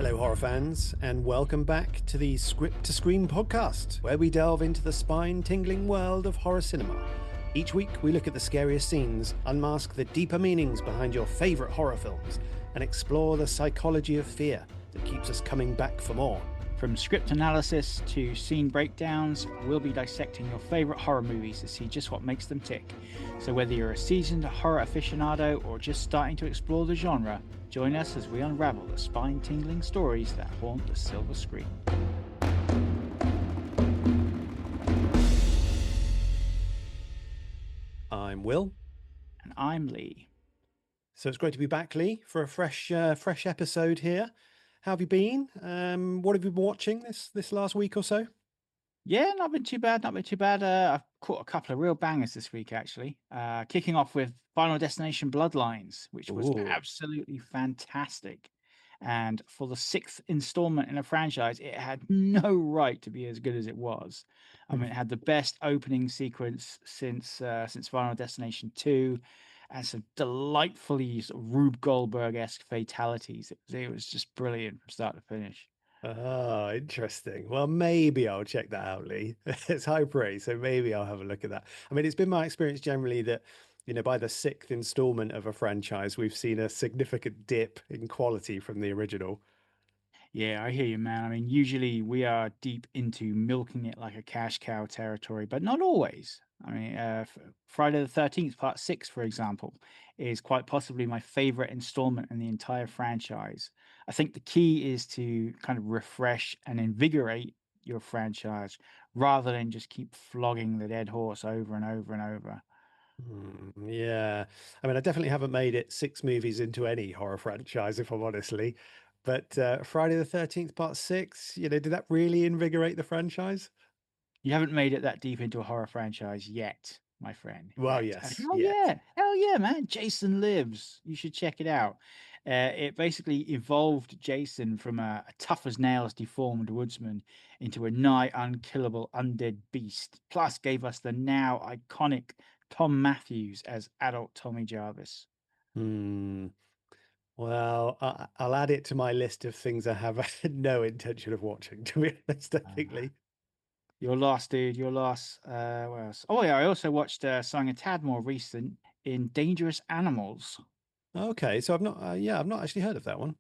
Hello, horror fans, and welcome back to the Script to Screen podcast, where we delve into the spine tingling world of horror cinema. Each week, we look at the scariest scenes, unmask the deeper meanings behind your favourite horror films, and explore the psychology of fear that keeps us coming back for more. From script analysis to scene breakdowns, we'll be dissecting your favourite horror movies to see just what makes them tick. So, whether you're a seasoned horror aficionado or just starting to explore the genre, join us as we unravel the spine tingling stories that haunt the silver screen. I'm Will. And I'm Lee. So it's great to be back, Lee, for a fresh episode here. How have you been? What have you been watching this last week or so? Yeah, not been too bad, not been too bad. I've caught a couple of real bangers this week, actually. Kicking off with Final Destination Bloodlines, which was Ooh. absolutely fantastic. And for the sixth installment in a franchise, it had no right to be as good as it was. I mean, it had the best opening sequence since Final Destination 2, and some delightfully sort of Rube Goldberg-esque fatalities. It was just brilliant from start to finish. Oh, interesting. Well, maybe I'll check that out, Lee. It's high praise, so maybe I'll have a look at that. I mean, it's been my experience generally that, by the sixth installment of a franchise, we've seen a significant dip in quality from the original. Yeah, I hear you, man. I mean, usually we are deep into milking it like a cash cow territory, but not always. I mean, Friday the 13th, Part 6, for example, is quite possibly my favorite installment in the entire franchise. I think the key is to kind of refresh and invigorate your franchise rather than just keep flogging the dead horse over and over and over. Yeah. I mean, I definitely haven't made it six movies into any horror franchise, if I'm honestly. But Friday the 13th, Part 6, did that really invigorate the franchise? You haven't made it that deep into a horror franchise yet, my friend, Well, yet. And yes, yet. hell yeah, man. Jason Lives. You should check it out. It basically evolved Jason from a tough as nails deformed woodsman into a nigh unkillable undead beast, plus gave us the now iconic Tom Matthews as adult Tommy Jarvis. Hmm. Well, I'll add it to my list of things I have no intention of watching, to be honest, I think, Uh, Lee. Your loss, dude. Your loss. What else? Oh yeah, I also watched something a tad more recent in Dangerous Animals. Okay, so I've not actually heard of that one.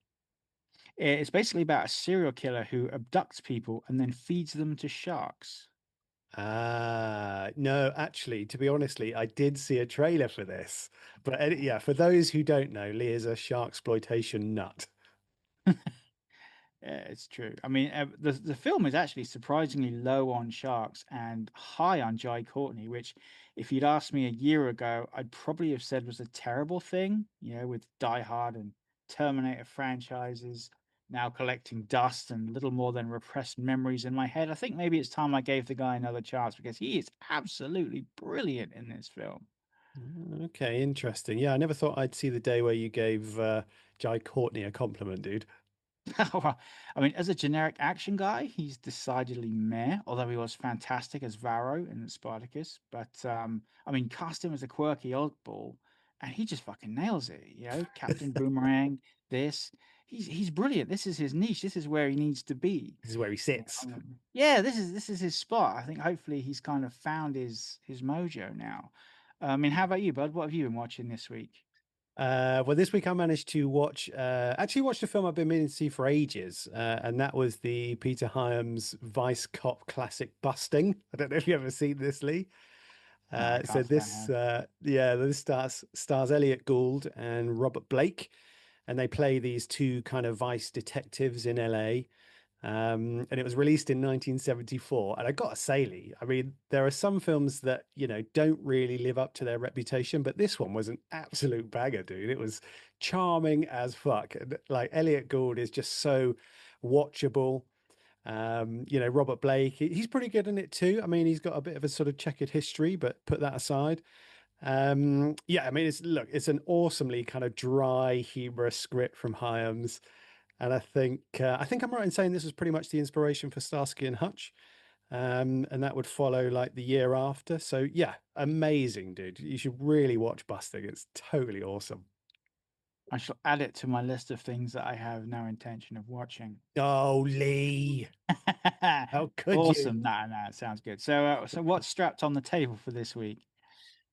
It's basically about a serial killer who abducts people and then feeds them to sharks. No, actually, to be honestly, I did see a trailer for this. But yeah, for those who don't know, Lee is a shark exploitation nut. Yeah, it's true. I mean, the film is actually surprisingly low on sharks and high on Jai Courtney, which, if you'd asked me a year ago, I'd probably have said was a terrible thing. With Die Hard and Terminator franchises now collecting dust and little more than repressed memories in my head. I think maybe it's time I gave the guy another chance because he is absolutely brilliant in this film. Okay, interesting. Yeah, I never thought I'd see the day where you gave Jai Courtney a compliment, dude. Well, I mean, as a generic action guy, he's decidedly meh, although he was fantastic as Varro in Spartacus. But I mean, cast him as a quirky oddball, and he just fucking nails it. Captain Boomerang, this. He's brilliant. This is his niche. This is where he needs to be. This is where he sits. Yeah, this is his spot. I think hopefully he's kind of found his mojo now. I mean, how about you, bud? What have you been watching this week? Well, this week I managed to actually watched a film I've been meaning to see for ages, and that was the Peter Hyams Vice Cop classic Busting. I don't know if you've ever seen this, Lee. No, I So can't say I this, have. this stars Elliot Gould and Robert Blake, and they play these two kind of vice detectives in LA. And it was released in 1974. And I got to say, Lee, I mean, there are some films that, don't really live up to their reputation, but this one was an absolute banger, dude. It was charming as fuck. And like Elliot Gould is just so watchable. Robert Blake, he's pretty good in it too. I mean, he's got a bit of a sort of checkered history, but put that aside. Yeah, I mean, it's an awesomely kind of dry, humorous script from Hyams. And I think I'm right in saying this was pretty much the inspiration for Starsky and Hutch. And that would follow like the year after. So yeah, amazing, dude. You should really watch Busting. It's totally awesome. I shall add it to my list of things that I have no intention of watching. Oh, Lee, how could you? Awesome. No, it sounds good. So what's strapped on the table for this week?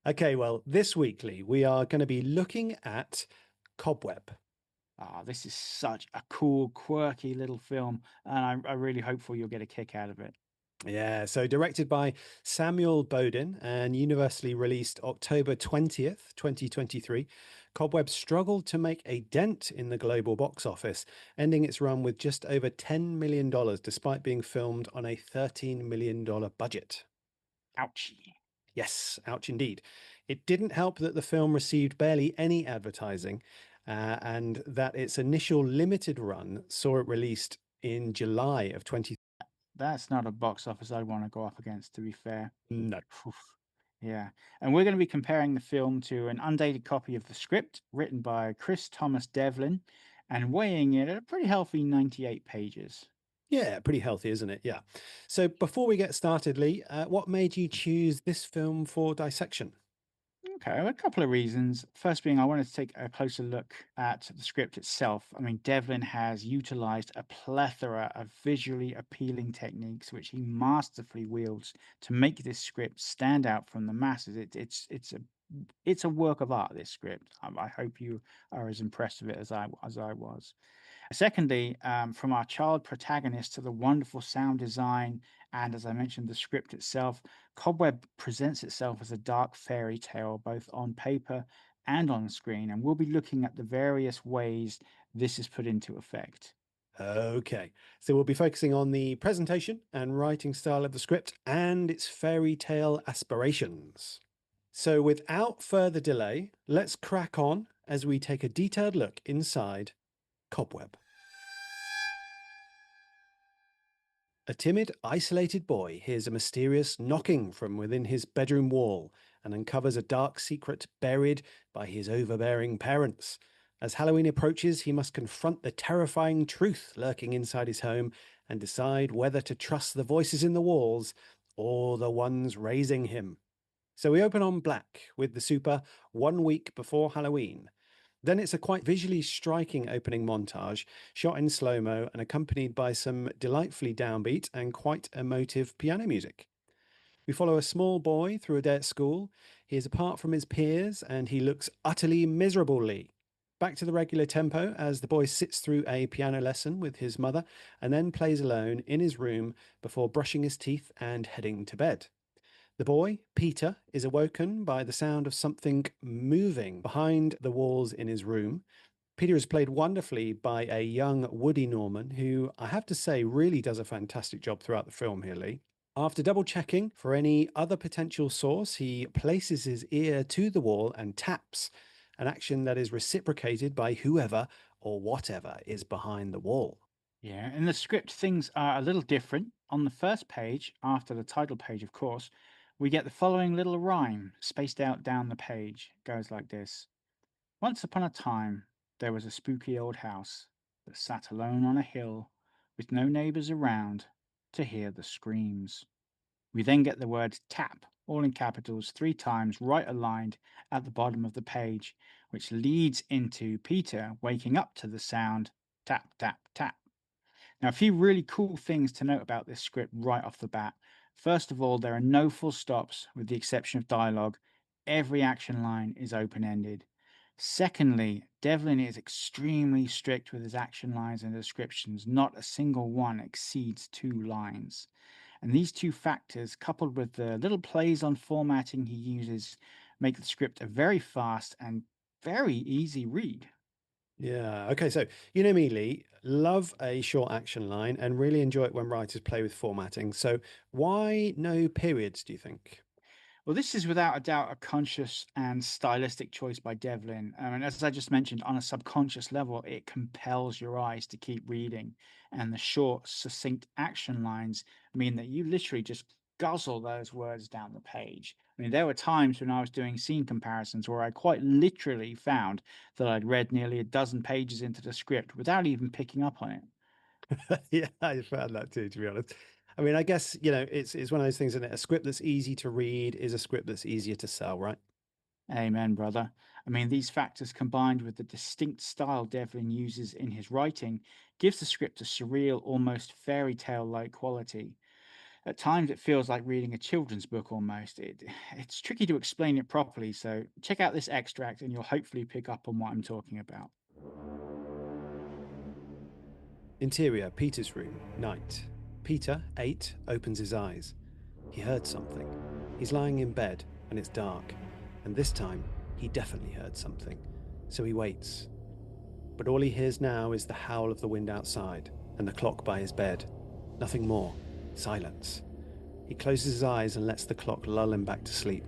Okay, well, this week, Lee, we are going to be looking at Cobweb. Oh, this is such a cool, quirky little film, and I really hopeful you'll get a kick out of it. Yeah, so directed by Samuel Bodin and universally released October 20th, 2023, Cobweb struggled to make a dent in the global box office, ending its run with just over $10 million despite being filmed on a $13 million budget. Ouchie. Yes, ouch indeed. It didn't help that the film received barely any advertising, and that its initial limited run saw it released in July of 20. That's not a box office I'd want to go up against, to be fair. No. Oof. Yeah. And we're going to be comparing the film to an undated copy of the script written by Chris Thomas Devlin and weighing it at a pretty healthy 98 pages. Yeah, pretty healthy, isn't it? Yeah. So before we get started, Lee, what made you choose this film for dissection? Okay, well, a couple of reasons. First being, I wanted to take a closer look at the script itself. I mean, Devlin has utilized a plethora of visually appealing techniques, which he masterfully wields to make this script stand out from the masses. It's a work of art. This script. I hope you are as impressed with it as I was. Secondly, from our child protagonist to the wonderful sound design, and as I mentioned, the script itself, Cobweb presents itself as a dark fairy tale, both on paper and on screen. And we'll be looking at the various ways this is put into effect. Okay, so we'll be focusing on the presentation and writing style of the script and its fairy tale aspirations. So without further delay, let's crack on as we take a detailed look inside Cobweb. A timid, isolated boy hears a mysterious knocking from within his bedroom wall and uncovers a dark secret buried by his overbearing parents. As Halloween approaches, he must confront the terrifying truth lurking inside his home and decide whether to trust the voices in the walls or the ones raising him. So we open on black with the super 1 week before Halloween. Then it's a quite visually striking opening montage, shot in slow mo and accompanied by some delightfully downbeat and quite emotive piano music. We follow a small boy through a day at school. He is apart from his peers and he looks utterly miserably. Back to the regular tempo as the boy sits through a piano lesson with his mother and then plays alone in his room before brushing his teeth and heading to bed. The boy, Peter, is awoken by the sound of something moving behind the walls in his room. Peter is played wonderfully by a young Woody Norman, who I have to say really does a fantastic job throughout the film here, Lee. After double checking for any other potential source, he places his ear to the wall and taps, an action that is reciprocated by whoever or whatever is behind the wall. Yeah, in the script, things are a little different. On the first page, after the title page, of course, we get the following little rhyme spaced out down the page. It goes like this. Once upon a time, there was a spooky old house that sat alone on a hill with no neighbors around to hear the screams. We then get the word tap, all in capitals, 3 times, right aligned at the bottom of the page, which leads into Peter waking up to the sound tap, tap, tap. Now, a few really cool things to note about this script right off the bat. First of all, there are no full stops, with the exception of dialogue. Every action line is open ended. Secondly, Devlin is extremely strict with his action lines and descriptions. Not a single one exceeds 2 lines. And these two factors, coupled with the little plays on formatting he uses, make the script a very fast and very easy read. Yeah. Okay. So, you know me, Lee, love a short action line and really enjoy it when writers play with formatting. So, why no periods, do you think? Well, this is without a doubt a conscious and stylistic choice by Devlin. And as I just mentioned, on a subconscious level, it compels your eyes to keep reading. And the short, succinct action lines mean that you literally just guzzle those words down the page. I mean, there were times when I was doing scene comparisons where I quite literally found that I'd read nearly a dozen pages into the script without even picking up on it. Yeah, I found that too, to be honest. I mean, I guess, you know, it's one of those things, isn't it? A script that's easy to read is a script that's easier to sell, right? Amen, brother. I mean, these factors combined with the distinct style Devlin uses in his writing gives the script a surreal, almost fairy tale like quality. At times, it feels like reading a children's book almost. It's tricky to explain it properly, so check out this extract and you'll hopefully pick up on what I'm talking about. Interior, Peter's room, night. Peter, 8, opens his eyes. He heard something. He's lying in bed, and it's dark. And this time, he definitely heard something. So he waits. But all he hears now is the howl of the wind outside, and the clock by his bed. Nothing more. Silence. He closes his eyes and lets the clock lull him back to sleep.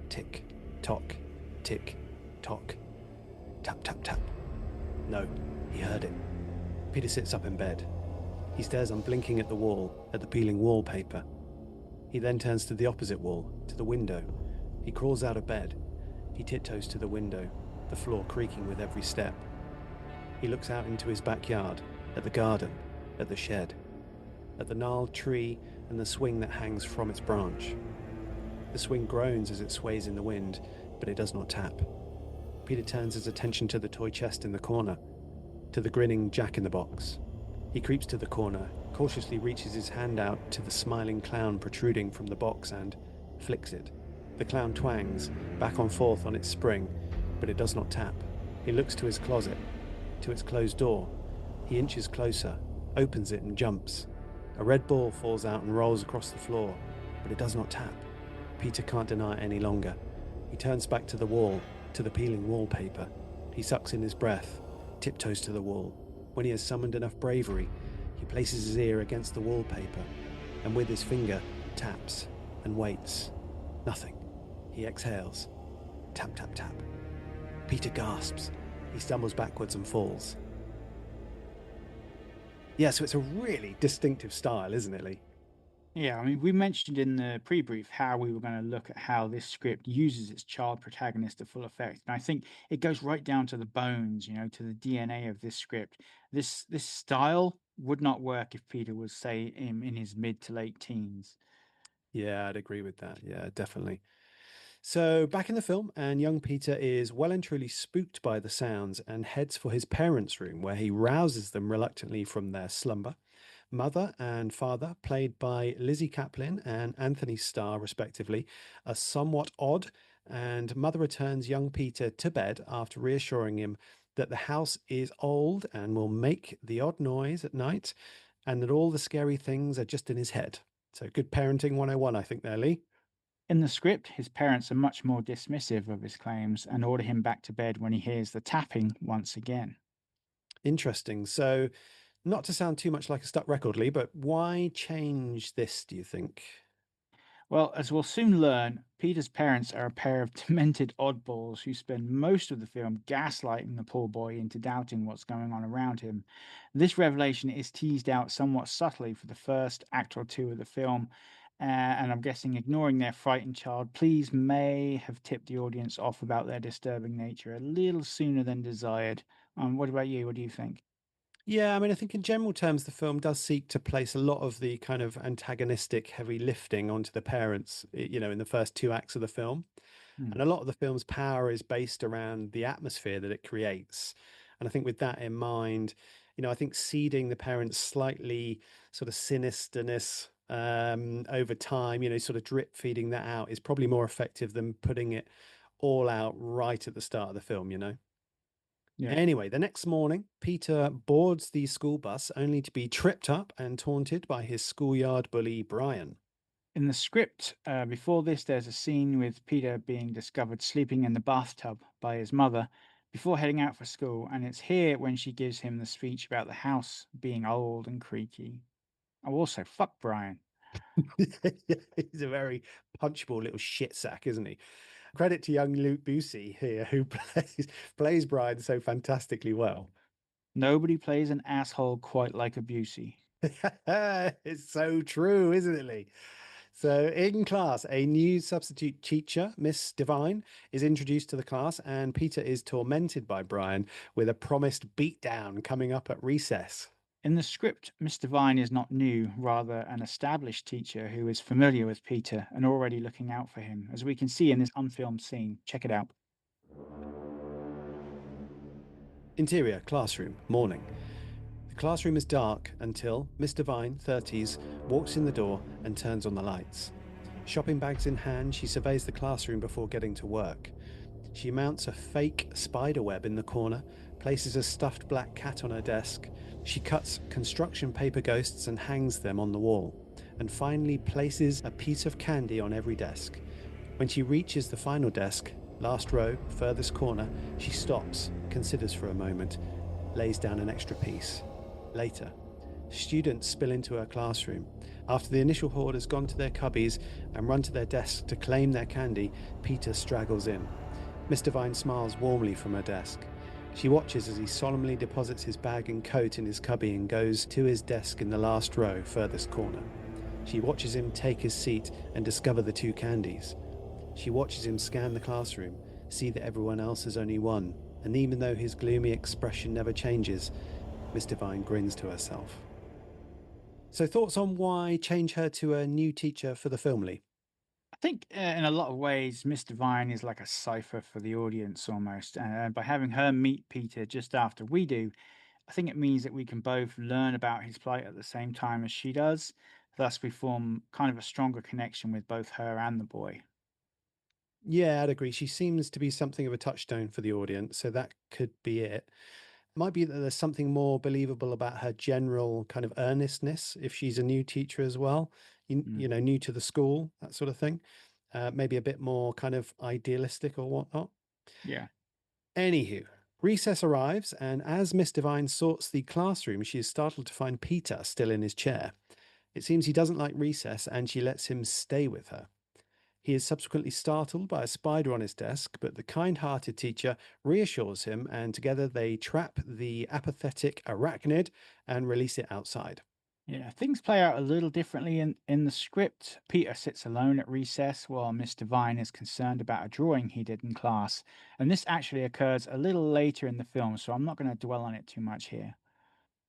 Tick, tock, tick, tock. Tap, tap, tap. No, he heard it. Peter sits up in bed. He stares unblinking at the wall, at the peeling wallpaper. He then turns to the opposite wall, to the window. He crawls out of bed. He tiptoes to the window, the floor creaking with every step. He looks out into his backyard, at the garden, at the shed, at the gnarled tree and the swing that hangs from its branch. The swing groans as it sways in the wind, but it does not tap. Peter turns his attention to the toy chest in the corner, to the grinning Jack-in-the-Box. He creeps to the corner, cautiously reaches his hand out to the smiling clown protruding from the box and flicks it. The clown twangs, back and forth on its spring, but it does not tap. He looks to his closet, to its closed door. He inches closer, opens it and jumps. A red ball falls out and rolls across the floor, but it does not tap. Peter can't deny it any longer. He turns back to the wall, to the peeling wallpaper. He sucks in his breath, tiptoes to the wall. When he has summoned enough bravery, he places his ear against the wallpaper and with his finger taps and waits. Nothing. He exhales. Tap, tap, tap. Peter gasps. He stumbles backwards and falls. Yeah, so it's a really distinctive style, isn't it, Lee? Yeah, I mean, we mentioned in the pre-brief how we were going to look at how this script uses its child protagonist to full effect, and I think it goes right down to the bones, to the DNA of this script. This style would not work if Peter was, say, in his mid to late teens. Yeah, I'd agree with that. Yeah, definitely. So, back in the film, and young Peter is well and truly spooked by the sounds and heads for his parents' room, where he rouses them reluctantly from their slumber. Mother and father, played by Lizzie Caplan and Anthony Starr, respectively, are somewhat odd, and mother returns young Peter to bed after reassuring him that the house is old and will make the odd noise at night, and that all the scary things are just in his head. So, good parenting 101, I think, there, Lee. In the script, his parents are much more dismissive of his claims and order him back to bed when he hears the tapping once again. Interesting. So, not to sound too much like a stuck record, Lee, but why change this, do you think? Well, as we'll soon learn, Peter's parents are a pair of demented oddballs who spend most of the film gaslighting the poor boy into doubting what's going on around him. This revelation is teased out somewhat subtly for the first act or two of the film, and I'm guessing ignoring their frightened child, please may have tipped the audience off about their disturbing nature a little sooner than desired. What about you? What do you think? Yeah, I mean, I think in general terms, the film does seek to place a lot of the kind of antagonistic heavy lifting onto the parents, in the first two acts of the film. Hmm. And a lot of the film's power is based around the atmosphere that it creates. And I think with that in mind, I think seeding the parents slightly sort of sinisterness over time, sort of drip feeding that out is probably more effective than putting it all out right at the start of the film. Yeah. Anyway, the next morning, Peter boards the school bus only to be tripped up and taunted by his schoolyard bully, Brian. In the script, before this, there's a scene with Peter being discovered sleeping in the bathtub by his mother before heading out for school, and it's here when she gives him the speech about the house being old and creaky. Oh, also, fuck Brian. He's a very punchable little shit sack, isn't he? Credit to young Luke Busey here, who plays Brian so fantastically well. Nobody plays an asshole quite like a Busey. It's so true, isn't it, Lee? So, in class, a new substitute teacher, Miss Devine, is introduced to the class, and Peter is tormented by Brian with a promised beatdown coming up at recess. In the script, Mr. Vine is not new, rather an established teacher who is familiar with Peter and already looking out for him, as we can see in this unfilmed scene. Check it out. Interior, classroom, morning. The classroom is dark until Miss Devine, 30s, walks in the door and turns on the lights. Shopping bags in hand, she surveys the classroom before getting to work. She mounts a fake spider web in the corner, places a stuffed black cat on her desk. She cuts construction paper ghosts and hangs them on the wall, and finally places a piece of candy on every desk. When she reaches the final desk, last row, furthest corner, she stops, considers for a moment, lays down an extra piece. Later, students spill into her classroom. After the initial horde has gone to their cubbies and run to their desks to claim their candy, Peter straggles in. Miss Devine smiles warmly from her desk. She watches as he solemnly deposits his bag and coat in his cubby and goes to his desk in the last row, furthest corner. She watches him take his seat and discover the two candies. She watches him scan the classroom, see that everyone else has only one, and even though his gloomy expression never changes, Miss Devine grins to herself. So, thoughts on why change her to a new teacher for the film, Lee? I think in a lot of ways, Miss Divine is like a cipher for the audience almost. By having her meet Peter just after we do, I think it means that we can both learn about his plight at the same time as she does. Thus, we form kind of a stronger connection with both her and the boy. Yeah, I'd agree. She seems to be something of a touchstone for the audience, so that could be it. Might be that there's something more believable about her general kind of earnestness if she's a new teacher as well, Mm, new to the school, that sort of thing. Maybe a bit more kind of idealistic or whatnot. yeah. Anywho, recess arrives, and as Miss Devine sorts the classroom, she is startled to find Peter still in his chair. It seems he doesn't like recess, and she lets him stay with her. He is subsequently startled by a spider on his desk, but the kind hearted teacher reassures him, and together they trap the apathetic arachnid and release it outside. Yeah, things play out a little differently in the script. Peter sits alone at recess while Miss Devine is concerned about a drawing he did in class. And this actually occurs a little later in the film, so I'm not going to dwell on it too much here.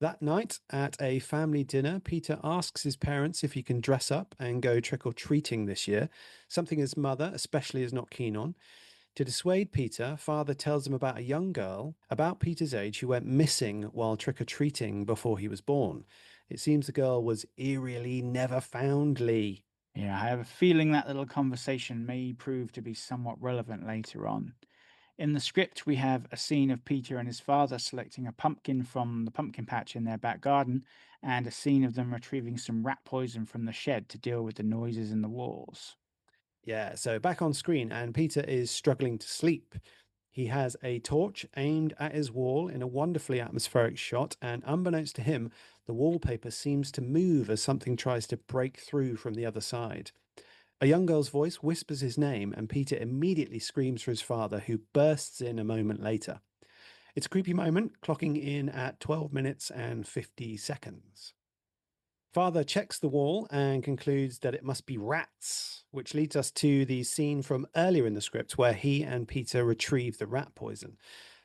That night, at a family dinner, Peter asks his parents if he can dress up and go trick or treating this year, something his mother especially is not keen on. To dissuade Peter, father tells him about a young girl about Peter's age who went missing while trick or treating before he was born. It seems the girl was eerily never found, Lee. Yeah, I have a feeling that little conversation may prove to be somewhat relevant later on. In the script, we have a scene of Peter and his father selecting a pumpkin from the pumpkin patch in their back garden, and a scene of them retrieving some rat poison from the shed to deal with the noises in the walls. Yeah, so back on screen, and Peter is struggling to sleep. He has a torch aimed at his wall in a wonderfully atmospheric shot, and unbeknownst to him, the wallpaper seems to move as something tries to break through from the other side. A young girl's voice whispers his name, and Peter immediately screams for his father, who bursts in a moment later. It's a creepy moment, clocking in at 12 minutes and 50 seconds. Father checks the wall and concludes that it must be rats, which leads us to the scene from earlier in the script where he and Peter retrieve the rat poison.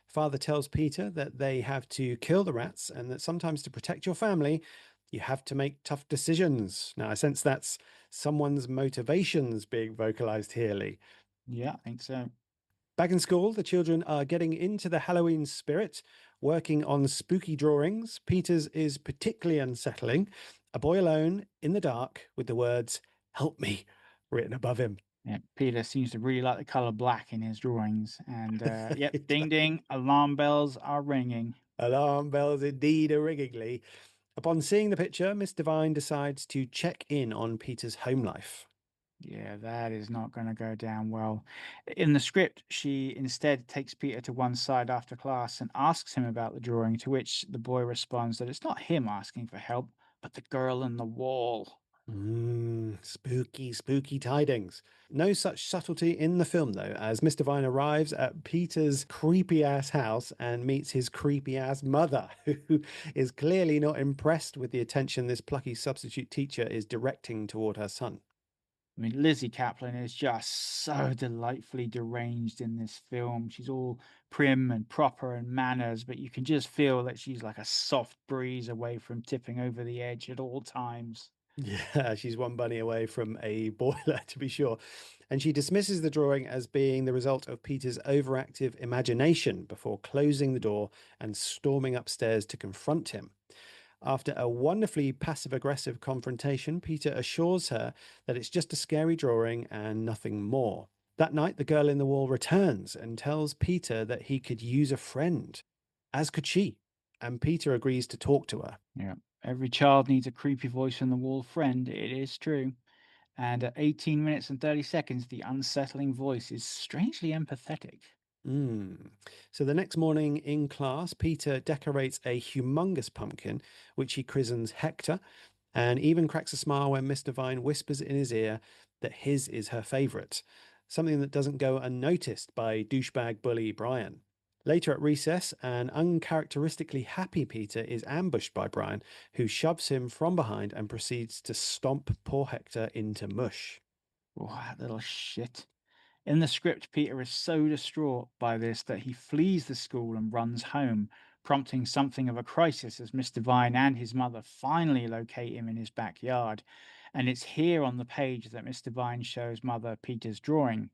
Father tells Peter that they have to kill the rats and that sometimes to protect your family, you have to make tough decisions. Now, I sense that's someone's motivations being vocalized here, Lee. Yeah, I think so. Back in school, the children are getting into the Halloween spirit, working on spooky drawings. Peter's is particularly unsettling. A boy alone in the dark with the words, "Help me," written above him. Yeah, Peter seems to really like the color black in his drawings. And yep, It ding does. ding, alarm bells are ringing. Alarm bells indeed are ringing, Lee. Upon seeing the picture, Miss Devine decides to check in on Peter's home life. Yeah, that is not going to go down well. In the script, she instead takes Peter to one side after class and asks him about the drawing, to which the boy responds that it's not him asking for help, but the girl in the wall. Spooky, spooky tidings. No such subtlety in the film, though, as Mr. Vine arrives at Peter's creepy ass house and meets his creepy ass mother, who is clearly not impressed with the attention this plucky substitute teacher is directing toward her son. I mean, Lizzie Caplan is just so delightfully deranged in this film. She's all prim and proper and manners, but you can just feel that she's like a soft breeze away from tipping over the edge at all times. Yeah, she's one bunny away from a boiler, to be sure. and she dismisses the drawing as being the result of Peter's overactive imagination before closing the door and storming upstairs to confront him. After a wonderfully passive aggressive confrontation, Peter assures her that it's just a scary drawing and nothing more. That night, the girl in the wall returns and tells Peter that he could use a friend, as could she, and Peter agrees to talk to her. Yeah. Every child needs a creepy voice from the wall friend. It is true. And at 18 minutes and 30 seconds, the unsettling voice is strangely empathetic. So the next morning in class, Peter decorates a humongous pumpkin, which he christens Hector, and even cracks a smile when Miss Devine whispers in his ear that his is her favourite, something that doesn't go unnoticed by douchebag bully Brian. Later at recess, an uncharacteristically happy Peter is ambushed by Brian, who shoves him from behind and proceeds to stomp poor Hector into mush. Oh, that little shit. In the script, Peter is so distraught by this that he flees the school and runs home, prompting something of a crisis as Miss Devine and his mother finally locate him in his backyard. And it's here on the page that Miss Devine shows Mother Peter's drawing.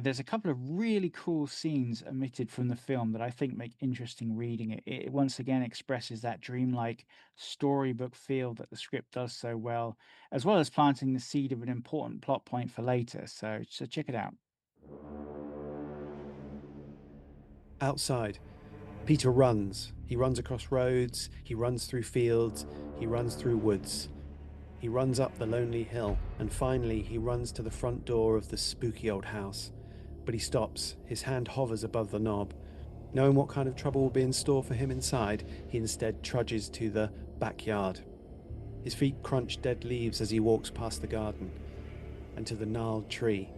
There's a couple of really cool scenes omitted from the film that I think make interesting reading. It once again expresses that dreamlike storybook feel that the script does so well, as well as planting the seed of an important plot point for later. So check it out. Outside, Peter runs. He runs across roads, he runs through fields, he runs through woods. He runs up the lonely hill, and finally he runs to the front door of the spooky old house. But he stops, his hand hovers above the knob. Knowing what kind of trouble will be in store for him inside, he instead trudges to the backyard. His feet crunch dead leaves as he walks past the garden and to the gnarled tree.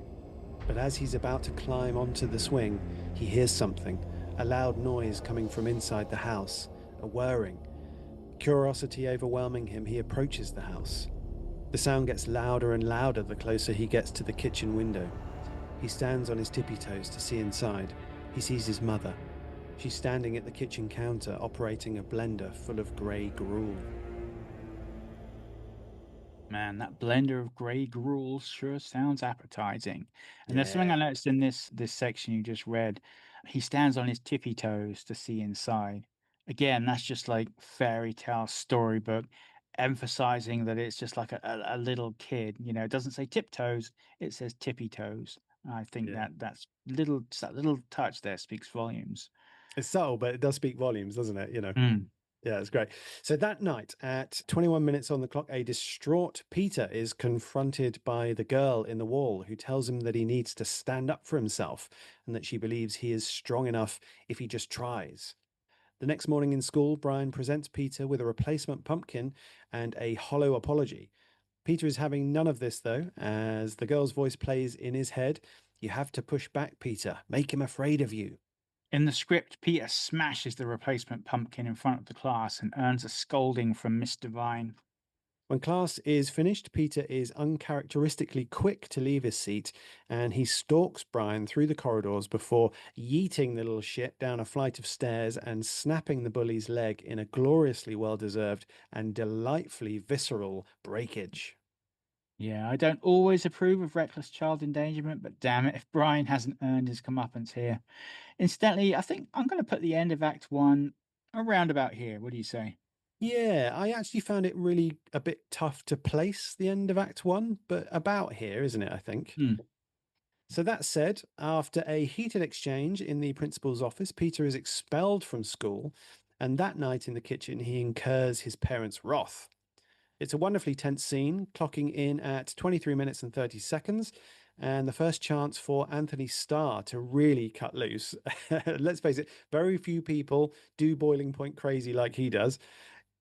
But as he's about to climb onto the swing, he hears something, a loud noise coming from inside the house, a whirring. Curiosity overwhelming him, he approaches the house. The sound gets louder and louder the closer he gets to the kitchen window. He stands on his tippy toes to see inside. He sees his mother. She's standing at the kitchen counter operating a blender full of grey gruel. Man, that blender of grey gruel sure sounds appetizing. And there's something I Yeah, noticed in this section you just read. He stands on his tippy toes to see inside. Again, that's just like fairy tale storybook, emphasizing that it's just like a little kid. You know, it doesn't say tiptoes, it says tippy toes. I think yeah. that little touch there speaks volumes. It's subtle, but it does speak volumes, doesn't it? Mm. Yeah, it's great. So that night at 21 minutes on the clock, a distraught Peter is confronted by the girl in the wall who tells him that he needs to stand up for himself and that she believes he is strong enough if he just tries. The next morning in school, Brian presents Peter with a replacement pumpkin and a hollow apology. Peter is having none of this, though, as the girl's voice plays in his head. You have to push back, Peter. Make him afraid of you. In the script, Peter smashes the replacement pumpkin in front of the class and earns a scolding from Miss Devine. When class is finished, Peter is uncharacteristically quick to leave his seat and he stalks Brian through the corridors before yeeting the little shit down a flight of stairs and snapping the bully's leg in a gloriously well deserved and delightfully visceral breakage. Yeah, I don't always approve of reckless child endangerment, but damn it, if Brian hasn't earned his comeuppance here. Incidentally, I think I'm going to put the end of Act 1 around about here. What do you say? Yeah, I actually found it really a bit tough to place the end of Act One, but about here, isn't it? I think. Hmm. So that said, after a heated exchange in the principal's office, Peter is expelled from school, and that night in the kitchen, he incurs his parents' wrath. It's a wonderfully tense scene, clocking in at 23 minutes and 30 seconds, and the first chance for Anthony Starr to really cut loose. Let's face it, very few people do boiling point crazy like he does.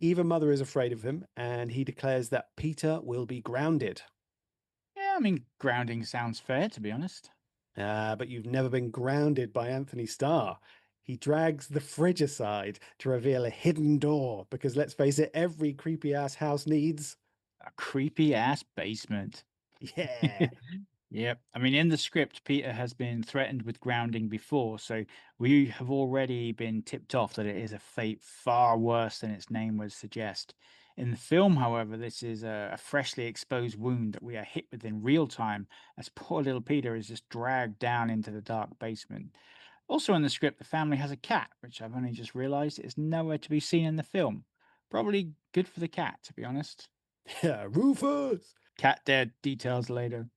Even Mother is afraid of him, and he declares that Peter will be grounded. Yeah, I mean, grounding sounds fair, to be honest. But you've never been grounded by Anthony Starr. He drags the fridge aside to reveal a hidden door, because let's face it, every creepy ass house needs. A creepy ass basement. Yeah. Yep. I mean, in the script, Peter has been threatened with grounding before, so we have already been tipped off that it is a fate far worse than its name would suggest. In the film, however, this is a freshly exposed wound that we are hit with in real time as poor little Peter is just dragged down into the dark basement. Also in the script, the family has a cat, which I've only just realized is nowhere to be seen in the film. Probably good for the cat, to be honest. Yeah, Rufus. Cat dead, details later.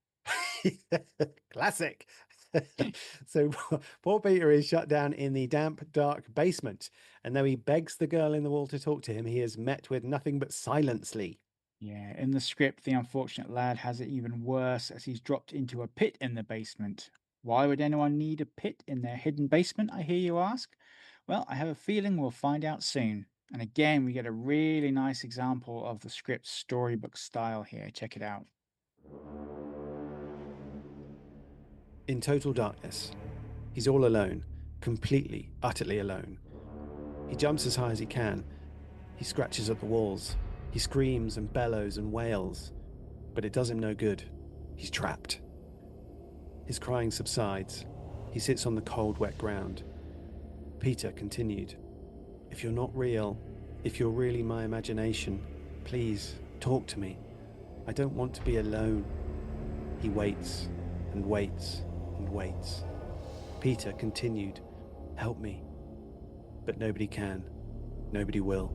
Classic. So poor Peter is shut down in the damp, dark basement, and though he begs the girl in the wall to talk to him, he is met with nothing but silence. Lee. Yeah, in the script, the unfortunate lad has it even worse as he's dropped into a pit in the basement. Why would anyone need a pit in their hidden basement, I hear you ask? Well, I have a feeling we'll find out soon. And again, we get a really nice example of the script's storybook style here. Check it out. In total darkness, he's all alone, completely, utterly alone. He jumps as high as he can. He scratches at the walls. He screams and bellows and wails, but it does him no good. He's trapped. His crying subsides. He sits on the cold, wet ground. Peter continued, "If you're not real, if you're really my imagination, please talk to me. I don't want to be alone." He waits and waits and waits. Peter continued, "Help me." But nobody can. Nobody will.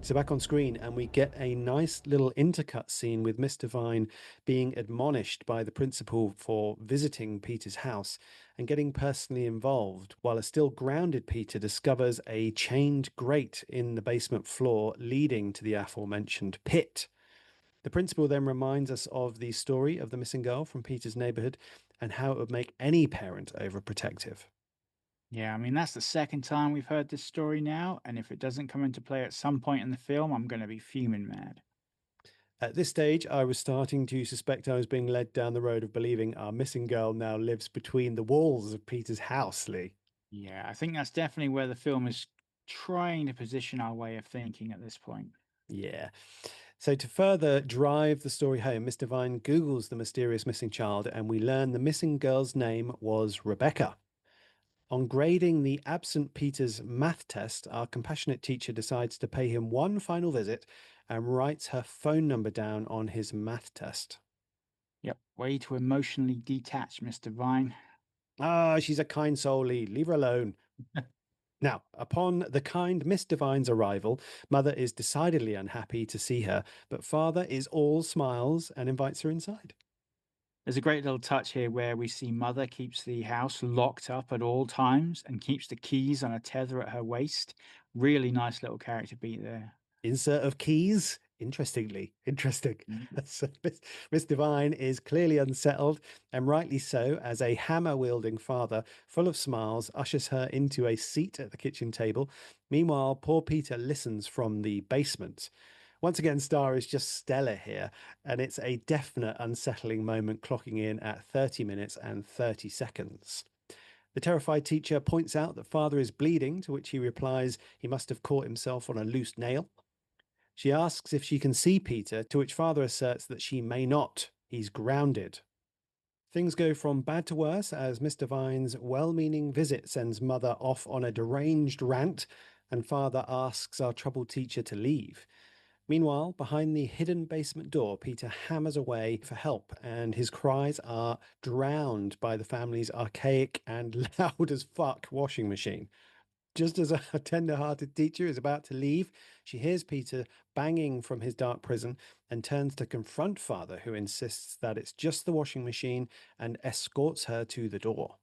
So back on screen, and we get a nice little intercut scene with Mr. Vine being admonished by the principal for visiting Peter's house and getting personally involved, while a still grounded Peter discovers a chained grate in the basement floor leading to the aforementioned pit. The principal then reminds us of the story of the missing girl from Peter's neighborhood and how it would make any parent overprotective. Yeah, I mean, that's the second time we've heard this story now, and if it doesn't come into play at some point in the film, I'm going to be fuming mad. At this stage, I was starting to suspect I was being led down the road of believing our missing girl now lives between the walls of Peter's house, Lee. Yeah, I think that's definitely where the film is trying to position our way of thinking at this point. Yeah. So, to further drive the story home, Mr. Vine Googles the mysterious missing child, and we learn the missing girl's name was Rebecca. On grading the absent Peter's math test, our compassionate teacher decides to pay him one final visit and writes her phone number down on his math test. Yep, way to emotionally detach, Mr. Vine. Ah, she's a kind soul, Lee. Leave her alone. Now, upon the kind Miss Devine's arrival, Mother is decidedly unhappy to see her, but Father is all smiles and invites her inside. There's a great little touch here where we see Mother keeps the house locked up at all times and keeps the keys on a tether at her waist. Really nice little character beat there. Insert of keys. Interesting. Mm. So Miss Devine is clearly unsettled, and rightly so, as a hammer wielding father, full of smiles, ushers her into a seat at the kitchen table. Meanwhile, poor Peter listens from the basement. Once again, Starr is just stellar here, and it's a definite unsettling moment, clocking in at 30 minutes and 30 seconds. The terrified teacher points out that Father is bleeding, to which he replies he must have caught himself on a loose nail. She asks if she can see Peter, to which Father asserts that she may not. He's grounded. Things go from bad to worse as Mr. Vine's well meaning visit sends Mother off on a deranged rant, and Father asks our troubled teacher to leave. Meanwhile, behind the hidden basement door, Peter hammers away for help, and his cries are drowned by the family's archaic and loud as fuck washing machine. Just as a tender-hearted teacher is about to leave, she hears Peter banging from his dark prison and turns to confront Father, who insists that it's just the washing machine and escorts her to the door.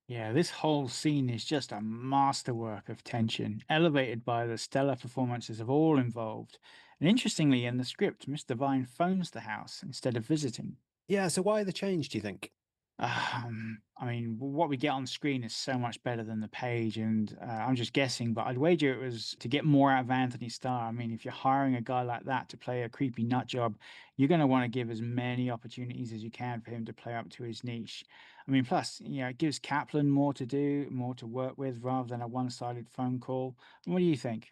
Yeah, this whole scene is just a masterwork of tension, elevated by the stellar performances of all involved. And interestingly, in the script, Mr. Vine phones the house instead of visiting. Yeah, so why the change, do you think? I mean, what we get on screen is so much better than the page, and I'm just guessing, but I'd wager it was to get more out of Anthony Starr. I mean, if you're hiring a guy like that to play a creepy nut job, you're going to want to give as many opportunities as you can for him to play up to his niche. I mean, plus, it gives Caplan more to do, more to work with, rather than a one-sided phone call. What do you think?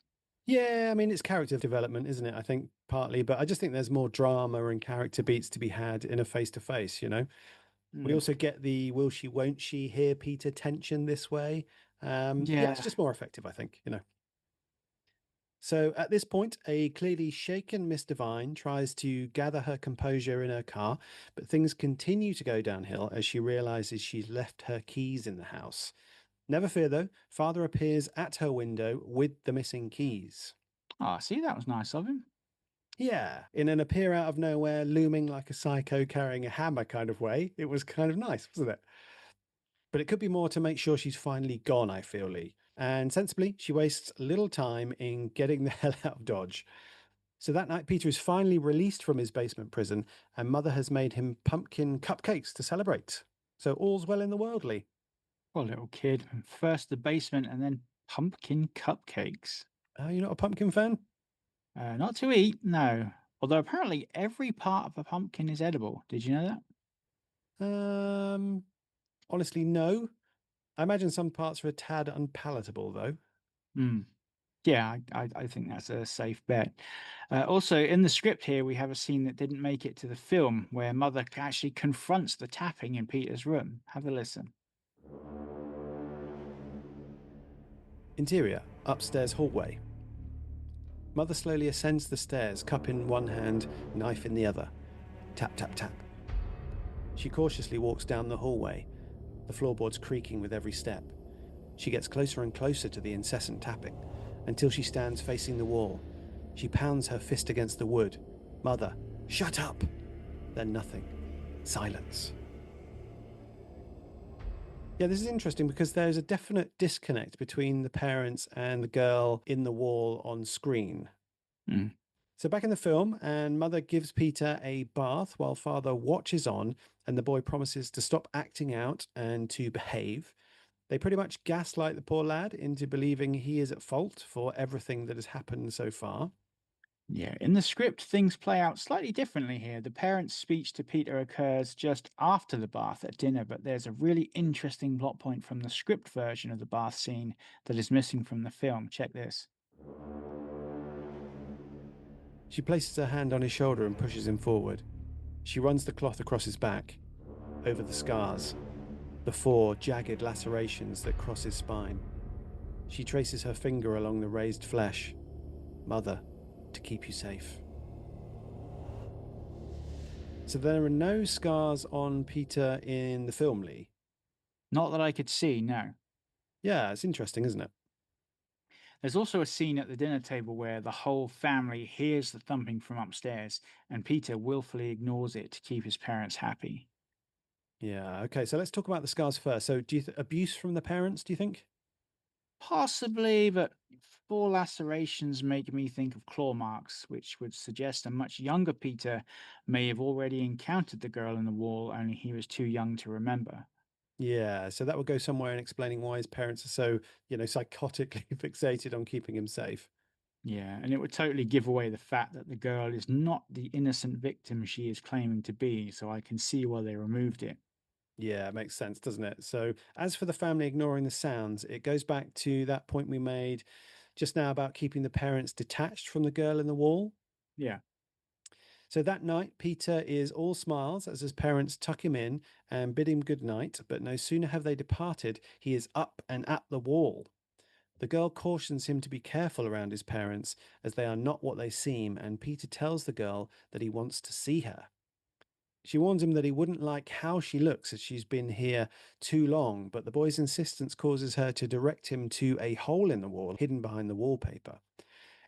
Yeah, I mean, it's character development, isn't it? I think partly, but I just think there's more drama and character beats to be had in a face to face, you know? We Mm. also get the will she, won't she hear Peter tension this way. Yeah, it's Yeah. just more effective, I think, you know? So at this point, a clearly shaken Miss Devine tries to gather her composure in her car, but things continue to go downhill as she realizes she's left her keys in the house. Never fear, though, Father appears at her window with the missing keys. Ah, see, that was nice of him. Yeah, in an appear out of nowhere, looming like a psycho carrying a hammer kind of way. It was kind of nice, wasn't it? But it could be more to make sure she's finally gone, I feel, Lee. And sensibly, she wastes little time in getting the hell out of Dodge. So that night, Peter is finally released from his basement prison, and Mother has made him pumpkin cupcakes to celebrate. So all's well in the world, Lee. Poor little kid. First the basement and then pumpkin cupcakes. Are you not a pumpkin fan? Not to eat, no. Although apparently every part of a pumpkin is edible. Did you know that? Um, Honestly, no. I imagine some parts are a tad unpalatable, though. Hmm. Yeah, I think that's a safe bet. Also, in the script here, we have a scene that didn't make it to the film where Mother actually confronts the tapping in Peter's room. Have a listen. Interior, upstairs hallway. Mother slowly ascends the stairs, cup in one hand, knife in the other. Tap, tap, tap. She cautiously walks down the hallway, the floorboards creaking with every step. She gets closer and closer to the incessant tapping, until she stands facing the wall. She pounds her fist against the wood. Mother, shut up! Then nothing. Silence. Yeah, this is interesting because there's a definite disconnect between the parents and the girl in the wall on screen. Hmm. So back in the film, and Mother gives Peter a bath while Father watches on, and the boy promises to stop acting out and to behave. They pretty much gaslight the poor lad into believing he is at fault for everything that has happened so far. Yeah, in the script, things play out slightly differently here. The parents' speech to Peter occurs just after the bath at dinner, but there's a really interesting plot point from the script version of the bath scene that is missing from the film. Check this. She places her hand on his shoulder and pushes him forward. She runs the cloth across his back, over the scars, the 4 jagged lacerations that cross his spine. She traces her finger along the raised flesh. Mother, to keep you safe. So there are no scars on Peter in the film, Lee. Not that I could see, no. Yeah, it's interesting, isn't it? There's also a scene at the dinner table where the whole family hears the thumping from upstairs, and Peter willfully ignores it to keep his parents happy. Yeah, okay, so let's talk about the scars first. So do you abuse from the parents, do you think? Possibly, but 4 lacerations make me think of claw marks, which would suggest a much younger Peter may have already encountered the girl in the wall, only he was too young to remember. Yeah, so that would go somewhere in explaining why his parents are so, psychotically fixated on keeping him safe. Yeah, and it would totally give away the fact that the girl is not the innocent victim she is claiming to be, so I can see why they removed it. Yeah, it makes sense, doesn't it? So, as for the family ignoring the sounds, it goes back to that point we made just now about keeping the parents detached from the girl in the wall. Yeah. So that night, Peter is all smiles as his parents tuck him in and bid him good night. But no sooner have they departed, he is up and at the wall. The girl cautions him to be careful around his parents, as they are not what they seem, and Peter tells the girl that he wants to see her. She warns him that he wouldn't like how she looks as she's been here too long, but the boy's insistence causes her to direct him to a hole in the wall hidden behind the wallpaper.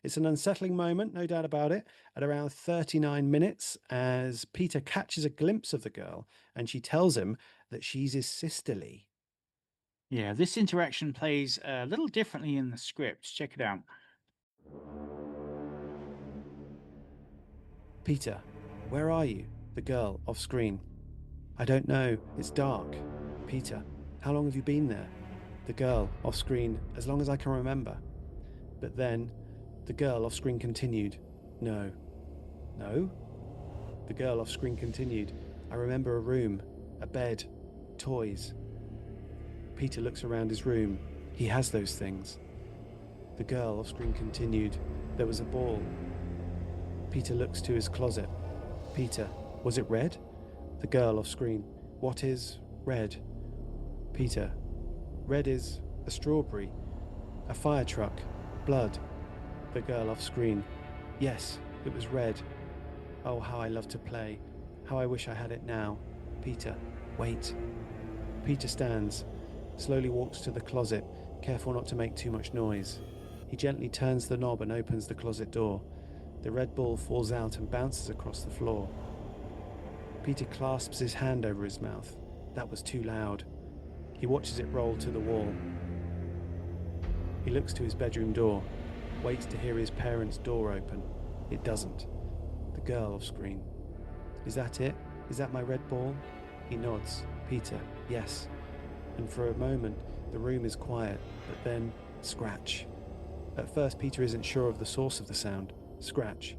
It's an unsettling moment, no doubt about it, at around 39 minutes, as Peter catches a glimpse of the girl and she tells him that she's his sister Lee. Yeah, this interaction plays a little differently in the script. Check it out. Peter, where are you? The girl off screen. I don't know, it's dark. Peter, how long have you been there? The girl off screen, as long as I can remember. But then, the girl off screen continued. No. No? The girl off screen continued. I remember a room, a bed, toys. Peter looks around his room. He has those things. The girl off screen continued. There was a ball. Peter looks to his closet. Peter, was it red? The girl off screen. What is red? Peter, red is a strawberry, a fire truck, blood. The girl off screen. Yes, it was red. Oh, how I love to play. How I wish I had it now. Peter, wait. Peter stands, slowly walks to the closet, careful not to make too much noise. He gently turns the knob and opens the closet door. The red ball falls out and bounces across the floor. Peter clasps his hand over his mouth. That was too loud. He watches it roll to the wall. He looks to his bedroom door, waits to hear his parents' door open. It doesn't. The girl off screen. Is that it? Is that my red ball? He nods. Peter, yes. And for a moment, the room is quiet, but then, scratch. At first, Peter isn't sure of the source of the sound. Scratch.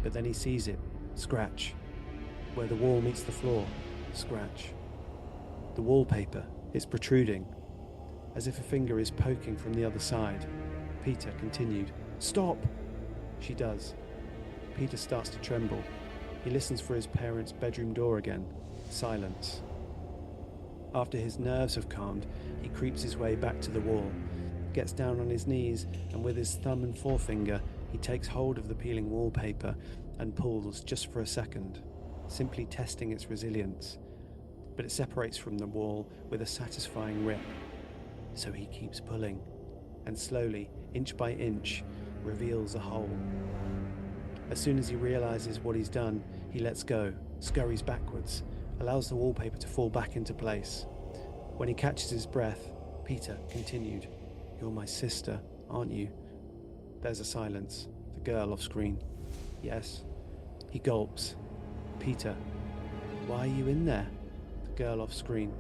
But then he sees it. Scratch. Where the wall meets the floor. Scratch. The wallpaper is protruding, as if a finger is poking from the other side. Peter continued. Stop! She does. Peter starts to tremble. He listens for his parents' bedroom door again. Silence. After his nerves have calmed, he creeps his way back to the wall, gets down on his knees, and with his thumb and forefinger, he takes hold of the peeling wallpaper and pulls just for a second, simply testing its resilience. But it separates from the wall with a satisfying rip. So he keeps pulling, and slowly, inch by inch, reveals a hole. As soon as he realizes what he's done, he lets go, scurries backwards, allows the wallpaper to fall back into place. When he catches his breath, Peter continued, You're my sister, aren't you? There's a silence. The girl off screen. Yes. He gulps. Peter, why are you in there? The girl off screen.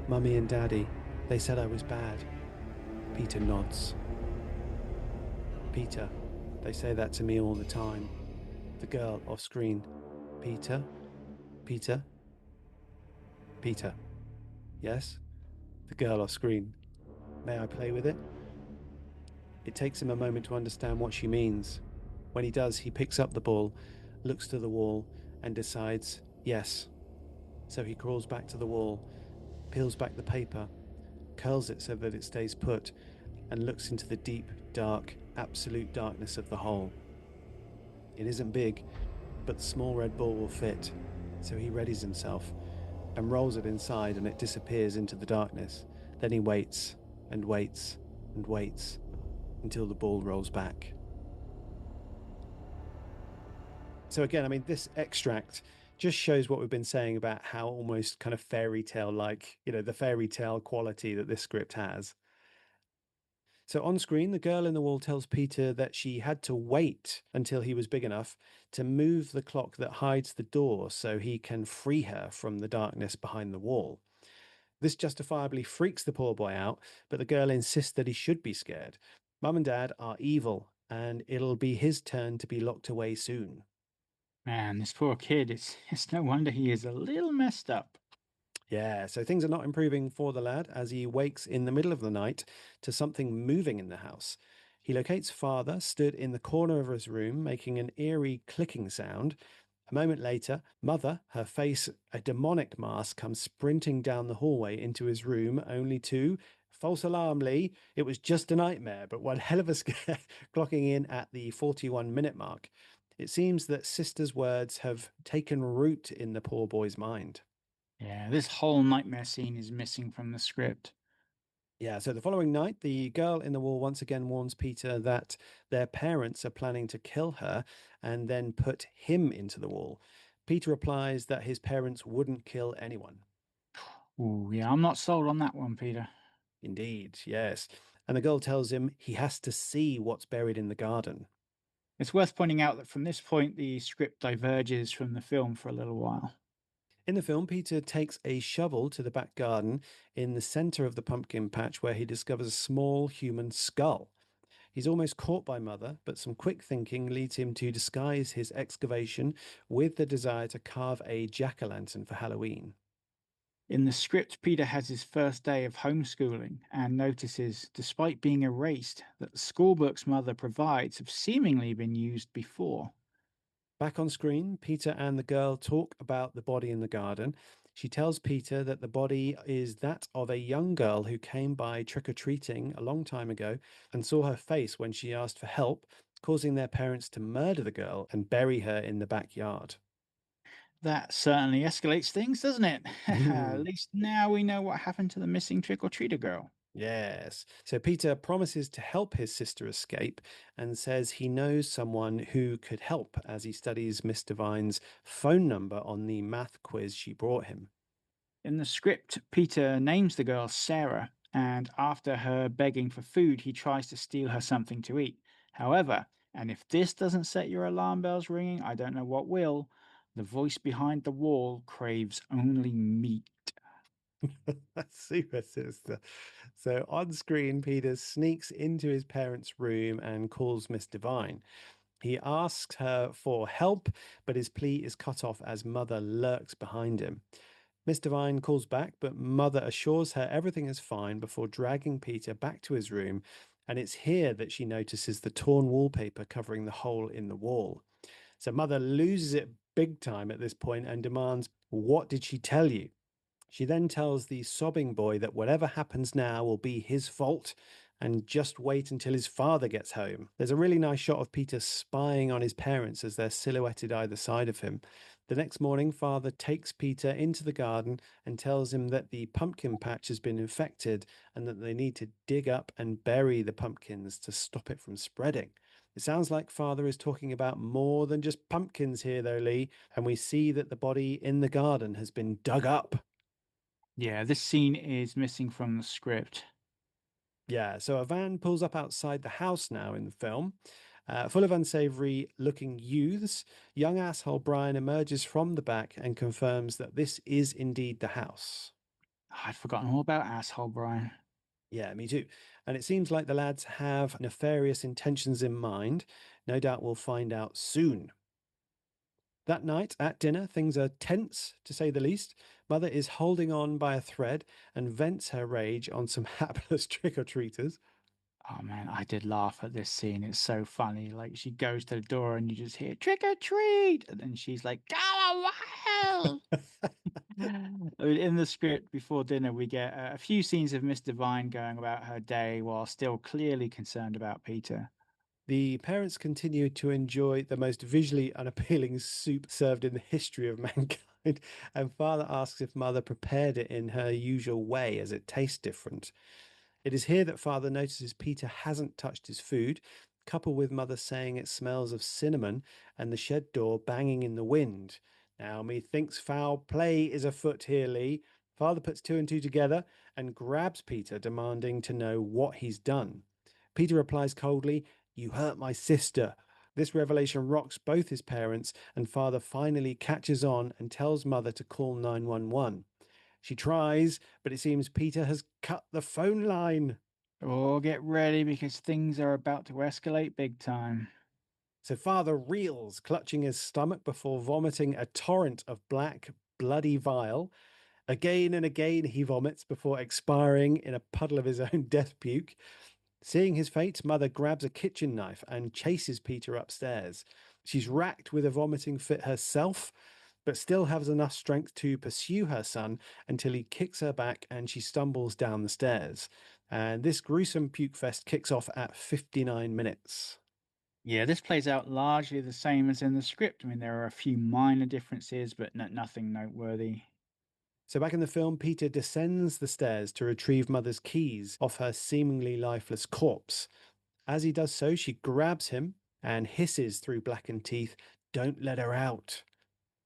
Mummy and Daddy, they said I was bad. Peter nods. Peter, they say that to me all the time. The girl off screen. Peter? Peter? Peter. Yes? The girl off screen. May I play with it? It takes him a moment to understand what she means. When he does, he picks up the ball, looks to the wall, and decides, yes. So he crawls back to the wall, peels back the paper, curls it so that it stays put, and looks into the deep, dark, absolute darkness of the hole. It isn't big, but the small red ball will fit, so he readies himself and rolls it inside, and it disappears into the darkness. Then he waits and waits and waits until the ball rolls back. So again, I mean, this extract just shows what we've been saying about how almost kind of fairy tale like, the fairy tale quality that this script has. So on screen, the girl in the wall tells Peter that she had to wait until he was big enough to move the clock that hides the door so he can free her from the darkness behind the wall. This justifiably freaks the poor boy out, but the girl insists that he should be scared. Mum and Dad are evil, and it'll be his turn to be locked away soon. Man, this poor kid, it's no wonder he is a little messed up. Yeah, so things are not improving for the lad as he wakes in the middle of the night to something moving in the house. He locates father stood in the corner of his room making an eerie clicking sound. A moment later, mother, her face a demonic mask, comes sprinting down the hallway into his room, only to, false alarm, Lee, it was just a nightmare, but one hell of a scare, clocking in at the 41-minute mark. It seems that sister's words have taken root in the poor boy's mind. Yeah, this whole nightmare scene is missing from the script. Yeah, so the following night, the girl in the wall once again warns Peter that their parents are planning to kill her and then put him into the wall. Peter replies that his parents wouldn't kill anyone. Ooh, yeah, I'm not sold on that one, Peter. Indeed, yes. And the girl tells him he has to see what's buried in the garden. It's worth pointing out that from this point, the script diverges from the film for a little while. In the film, Peter takes a shovel to the back garden in the center of the pumpkin patch where he discovers a small human skull. He's almost caught by Mother, but some quick thinking leads him to disguise his excavation with the desire to carve a jack-o'-lantern for Halloween. In the script, Peter has his first day of homeschooling and notices, despite being erased, that the schoolbooks Mother provides have seemingly been used before. Back on screen, Peter and the girl talk about the body in the garden. She tells Peter that the body is that of a young girl who came by trick or treating a long time ago and saw her face when she asked for help, causing their parents to murder the girl and bury her in the backyard. That certainly escalates things, doesn't it? At least now we know what happened to the missing trick-or-treater girl. Yes. So Peter promises to help his sister escape and says he knows someone who could help as he studies Miss Devine's phone number on the math quiz she brought him. In the script, Peter names the girl Sarah, and after her begging for food, he tries to steal her something to eat. However, and if this doesn't set your alarm bells ringing, I don't know what will, the voice behind the wall craves only meat. That's super sister. So on screen, Peter sneaks into his parents' room and calls Miss Devine. He asks her for help, but his plea is cut off as Mother lurks behind him. Miss Devine calls back, but Mother assures her everything is fine before dragging Peter back to his room. And it's here that she notices the torn wallpaper covering the hole in the wall. So Mother loses it big time at this point and demands, "What did she tell you?" She then tells the sobbing boy that whatever happens now will be his fault and just wait until his father gets home. There's a really nice shot of Peter spying on his parents as they're silhouetted either side of him. The next morning, father takes Peter into the garden and tells him that the pumpkin patch has been infected and that they need to dig up and bury the pumpkins to stop it from spreading. It sounds like father is talking about more than just pumpkins here, though, Lee, and we see that the body in the garden has been dug up. Yeah, this scene is missing from the script. Yeah, so a van pulls up outside the house now in the film, full of unsavory looking youths. Young asshole Brian emerges from the back and confirms that this is indeed the house. I'd forgotten all about asshole Brian. Yeah, me too. And it seems like the lads have nefarious intentions in mind. No doubt we'll find out soon. That night at dinner, things are tense, to say the least. Mother is holding on by a thread and vents her rage on some hapless trick or treaters. Oh man, I did laugh at this scene. It's so funny. Like she goes to the door and you just hear trick or treat, and then she's like, "Go away!" I mean, in the script before dinner, we get a few scenes of Miss Divine going about her day while still clearly concerned about Peter. The parents continue to enjoy the most visually unappealing soup served in the history of mankind, and father asks if mother prepared it in her usual way as it tastes different. It is here that father notices Peter hasn't touched his food, coupled with mother saying it smells of cinnamon and the shed door banging in the wind. Now, methinks foul play is afoot here, Lee. Father puts two and two together and grabs Peter, demanding to know what he's done. Peter replies coldly, "You hurt my sister." This revelation rocks both his parents, and father finally catches on and tells mother to call 911. She tries, but it seems Peter has cut the phone line. Oh, get ready because things are about to escalate big time. So father reels, clutching his stomach before vomiting a torrent of black, bloody bile. Again and again he vomits before expiring in a puddle of his own death puke. Seeing his fate, mother grabs a kitchen knife and chases Peter upstairs. She's racked with a vomiting fit herself, but still has enough strength to pursue her son until he kicks her back and she stumbles down the stairs. And this gruesome puke fest kicks off at 59 minutes. Yeah, this plays out largely the same as in the script. I mean, there are a few minor differences, but nothing noteworthy. So, back in the film, Peter descends the stairs to retrieve Mother's keys off her seemingly lifeless corpse. As he does so, she grabs him and hisses through blackened teeth, "Don't let her out."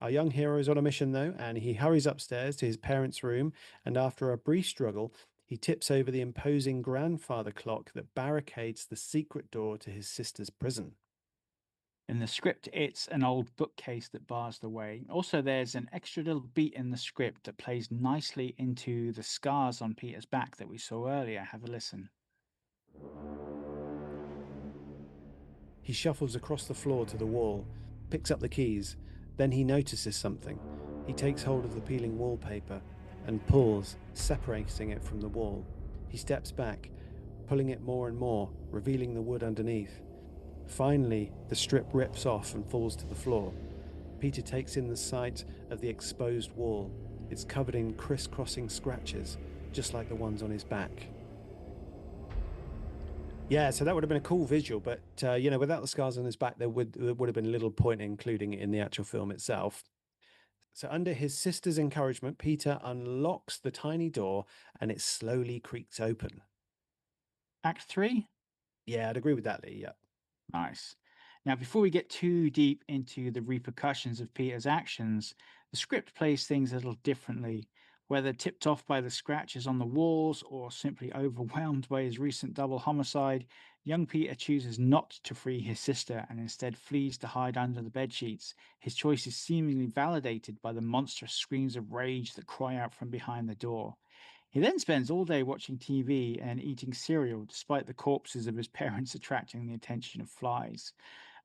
Our young hero is on a mission, though, and he hurries upstairs to his parents' room. And after a brief struggle, he tips over the imposing grandfather clock that barricades the secret door to his sister's prison. In the script, it's an old bookcase that bars the way. Also, there's an extra little beat in the script that plays nicely into the scars on Peter's back that we saw earlier. Have a listen. He shuffles across the floor to the wall, picks up the keys. Then he notices something. He takes hold of the peeling wallpaper and pulls, separating it from the wall. He steps back, pulling it more and more, revealing the wood underneath. Finally, the strip rips off and falls to the floor. Peter takes in the sight of the exposed wall. It's covered in crisscrossing scratches, just like the ones on his back. Yeah, so that would have been a cool visual, but without the scars on his back, there would have been little point in including it in the actual film itself. So, under his sister's encouragement, Peter unlocks the tiny door and it slowly creaks open. Act 3? Yeah, I'd agree with that, Lee. Yeah. Nice. Now, before we get too deep into the repercussions of Peter's actions, the script plays things a little differently. Whether tipped off by the scratches on the walls or simply overwhelmed by his recent double homicide, young Peter chooses not to free his sister and instead flees to hide under the bedsheets. His choice is seemingly validated by the monstrous screams of rage that cry out from behind the door. He then spends all day watching TV and eating cereal, despite the corpses of his parents attracting the attention of flies.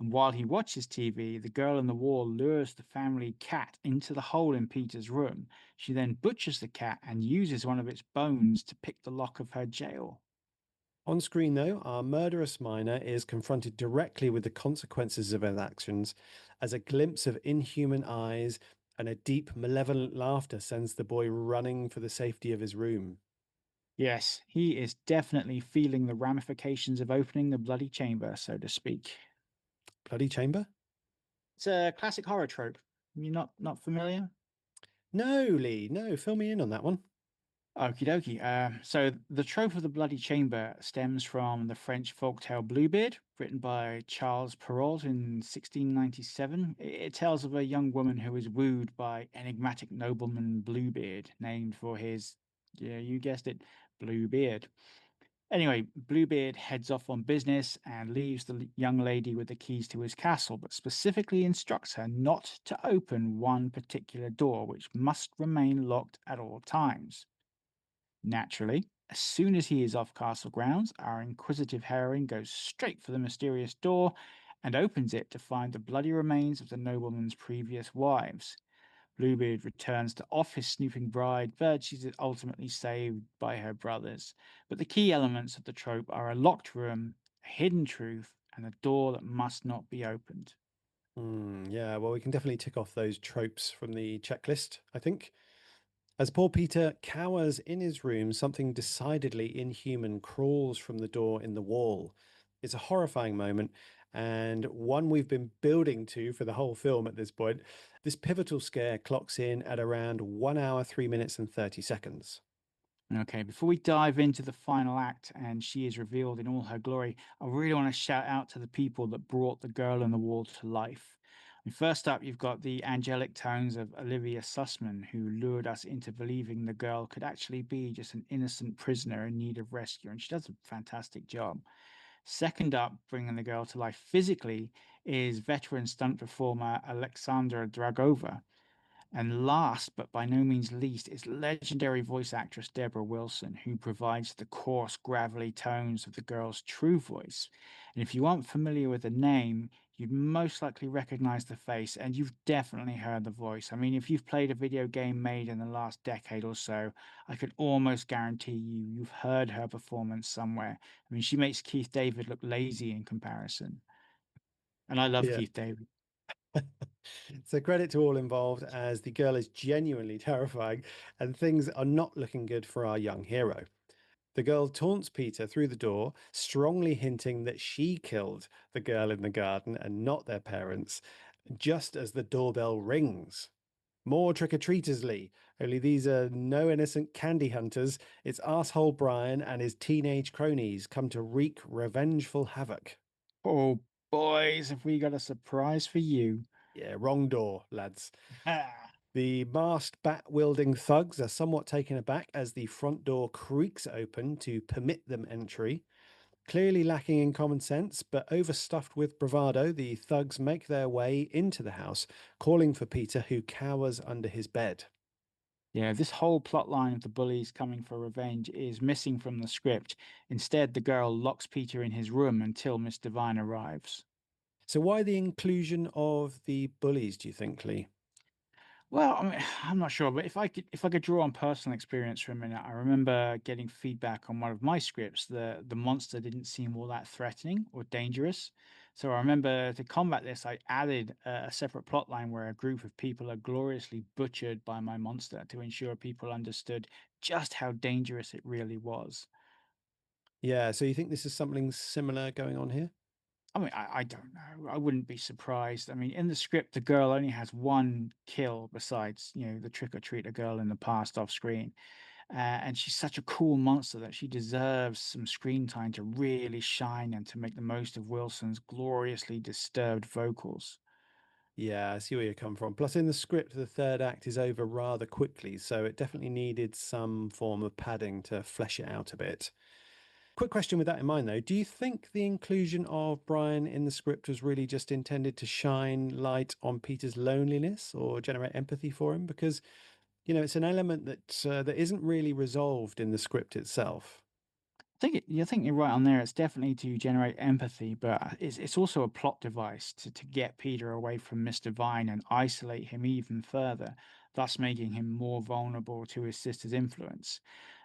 And while he watches TV, the girl in the wall lures the family cat into the hole in Peter's room. She then butchers the cat and uses one of its bones to pick the lock of her jail. On screen, though, our murderous miner is confronted directly with the consequences of his actions as a glimpse of inhuman eyes and a deep, malevolent laughter sends the boy running for the safety of his room. Yes, he is definitely feeling the ramifications of opening the bloody chamber, so to speak. Bloody chamber? It's a classic horror trope. You're not familiar? No, Lee, no, fill me in on that one. Okie dokie. So the trope of the Bloody Chamber stems from the French folktale Bluebeard, written by Charles Perrault in 1697. It tells of a young woman who is wooed by enigmatic nobleman Bluebeard, named for his, yeah, you guessed it, Bluebeard. Anyway, Bluebeard heads off on business and leaves the young lady with the keys to his castle, but specifically instructs her not to open one particular door, which must remain locked at all times. Naturally, as soon as he is off castle grounds, our inquisitive heroine goes straight for the mysterious door and opens it to find the bloody remains of the nobleman's previous wives. Bluebeard returns to off his snooping bride, but she's ultimately saved by her brothers. But the key elements of the trope are a locked room, a hidden truth, and a door that must not be opened. Yeah, well, we can definitely tick off those tropes from the checklist, I think. As poor Peter cowers in his room, something decidedly inhuman crawls from the door in the wall. It's a horrifying moment and one we've been building to for the whole film at this point. This pivotal scare clocks in at around 1 hour, 3 minutes, and 30 seconds. Okay, before we dive into the final act and she is revealed in all her glory, I really want to shout out to the people that brought the girl in the wall to life. And first up, you've got the angelic tones of Olivia Sussman, who lured us into believing the girl could actually be just an innocent prisoner in need of rescue, and she does a fantastic job. Second up, bringing the girl to life physically, is veteran stunt performer Alexandra Dragova. And last, but by no means least, is legendary voice actress Deborah Wilson, who provides the coarse, gravelly tones of the girl's true voice. And if you aren't familiar with the name, you'd most likely recognize the face, and you've definitely heard the voice. I mean, if you've played a video game made in the last decade or so, I could almost guarantee you've heard her performance somewhere. I mean, she makes Keith David look lazy in comparison. And I love Yeah. Keith David. So credit to all involved as the girl is genuinely terrifying and things are not looking good for our young hero. The girl taunts Peter through the door, strongly hinting that she killed the girl in the garden and not their parents, just as the doorbell rings. More trick-or-treaters, Lee. Only these are no innocent candy hunters. It's asshole Brian and his teenage cronies come to wreak revengeful havoc. Oh, boys, have we got a surprise for you? Yeah, wrong door, lads. Ah. The masked bat wielding thugs are somewhat taken aback as the front door creaks open to permit them entry. Clearly lacking in common sense, but overstuffed with bravado, the thugs make their way into the house, calling for Peter, who cowers under his bed. Yeah, this whole plot line of the bullies coming for revenge is missing from the script. Instead, the girl locks Peter in his room until Miss Devine arrives. So, why the inclusion of the bullies, do you think, Lee? Well, I mean, I'm not sure, but if I could draw on personal experience for a minute, I remember getting feedback on one of my scripts. The monster didn't seem all that threatening or dangerous. So I remember to combat this, I added a separate plot line where a group of people are gloriously butchered by my monster to ensure people understood just how dangerous it really was. Yeah, so you think this is something similar going on here? I mean, I don't know. I wouldn't be surprised. I mean, in the script, the girl only has one kill besides, the trick or treater girl in the past off screen. And she's such a cool monster that she deserves some screen time to really shine and to make the most of Wilson's gloriously disturbed vocals. Yeah, I see where you come from. Plus, in the script, the third act is over rather quickly, so it definitely needed some form of padding to flesh it out a bit. Quick question with that in mind, though. Do you think the inclusion of Brian in the script was really just intended to shine light on Peter's loneliness or generate empathy for him? Because, it's an element that isn't really resolved in the script itself. You think you're right on there. It's definitely to generate empathy, but it's also a plot device to get Peter away from Mr. Vine and isolate him even further, thus making him more vulnerable to his sister's influence.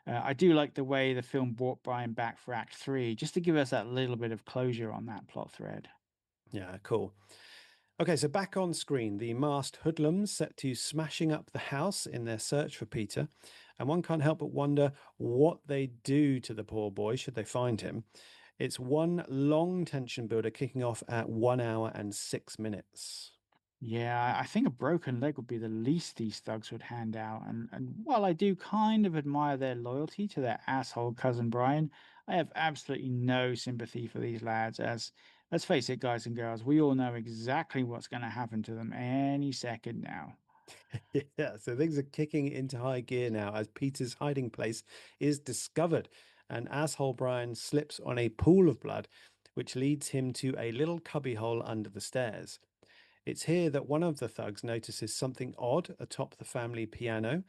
I do like the way the film brought Brian back for Act Three, just to give us that little bit of closure on that plot thread. Yeah, cool. Okay, so back on screen, the masked hoodlums set to smashing up the house in their search for Peter, and one can't help but wonder what they do to the poor boy should they find him. It's one long tension builder kicking off at 1 hour and 6 minutes. Yeah, I think a broken leg would be the least these thugs would hand out. And while I do kind of admire their loyalty to their asshole cousin Brian, I have absolutely no sympathy for these lads, as let's face it, guys and girls, we all know exactly what's going to happen to them any second now. Yeah, so things are kicking into high gear now as Peter's hiding place is discovered, and asshole Brian slips on a pool of blood, which leads him to a little cubbyhole under the stairs. It's here that one of the thugs notices something odd atop the family piano.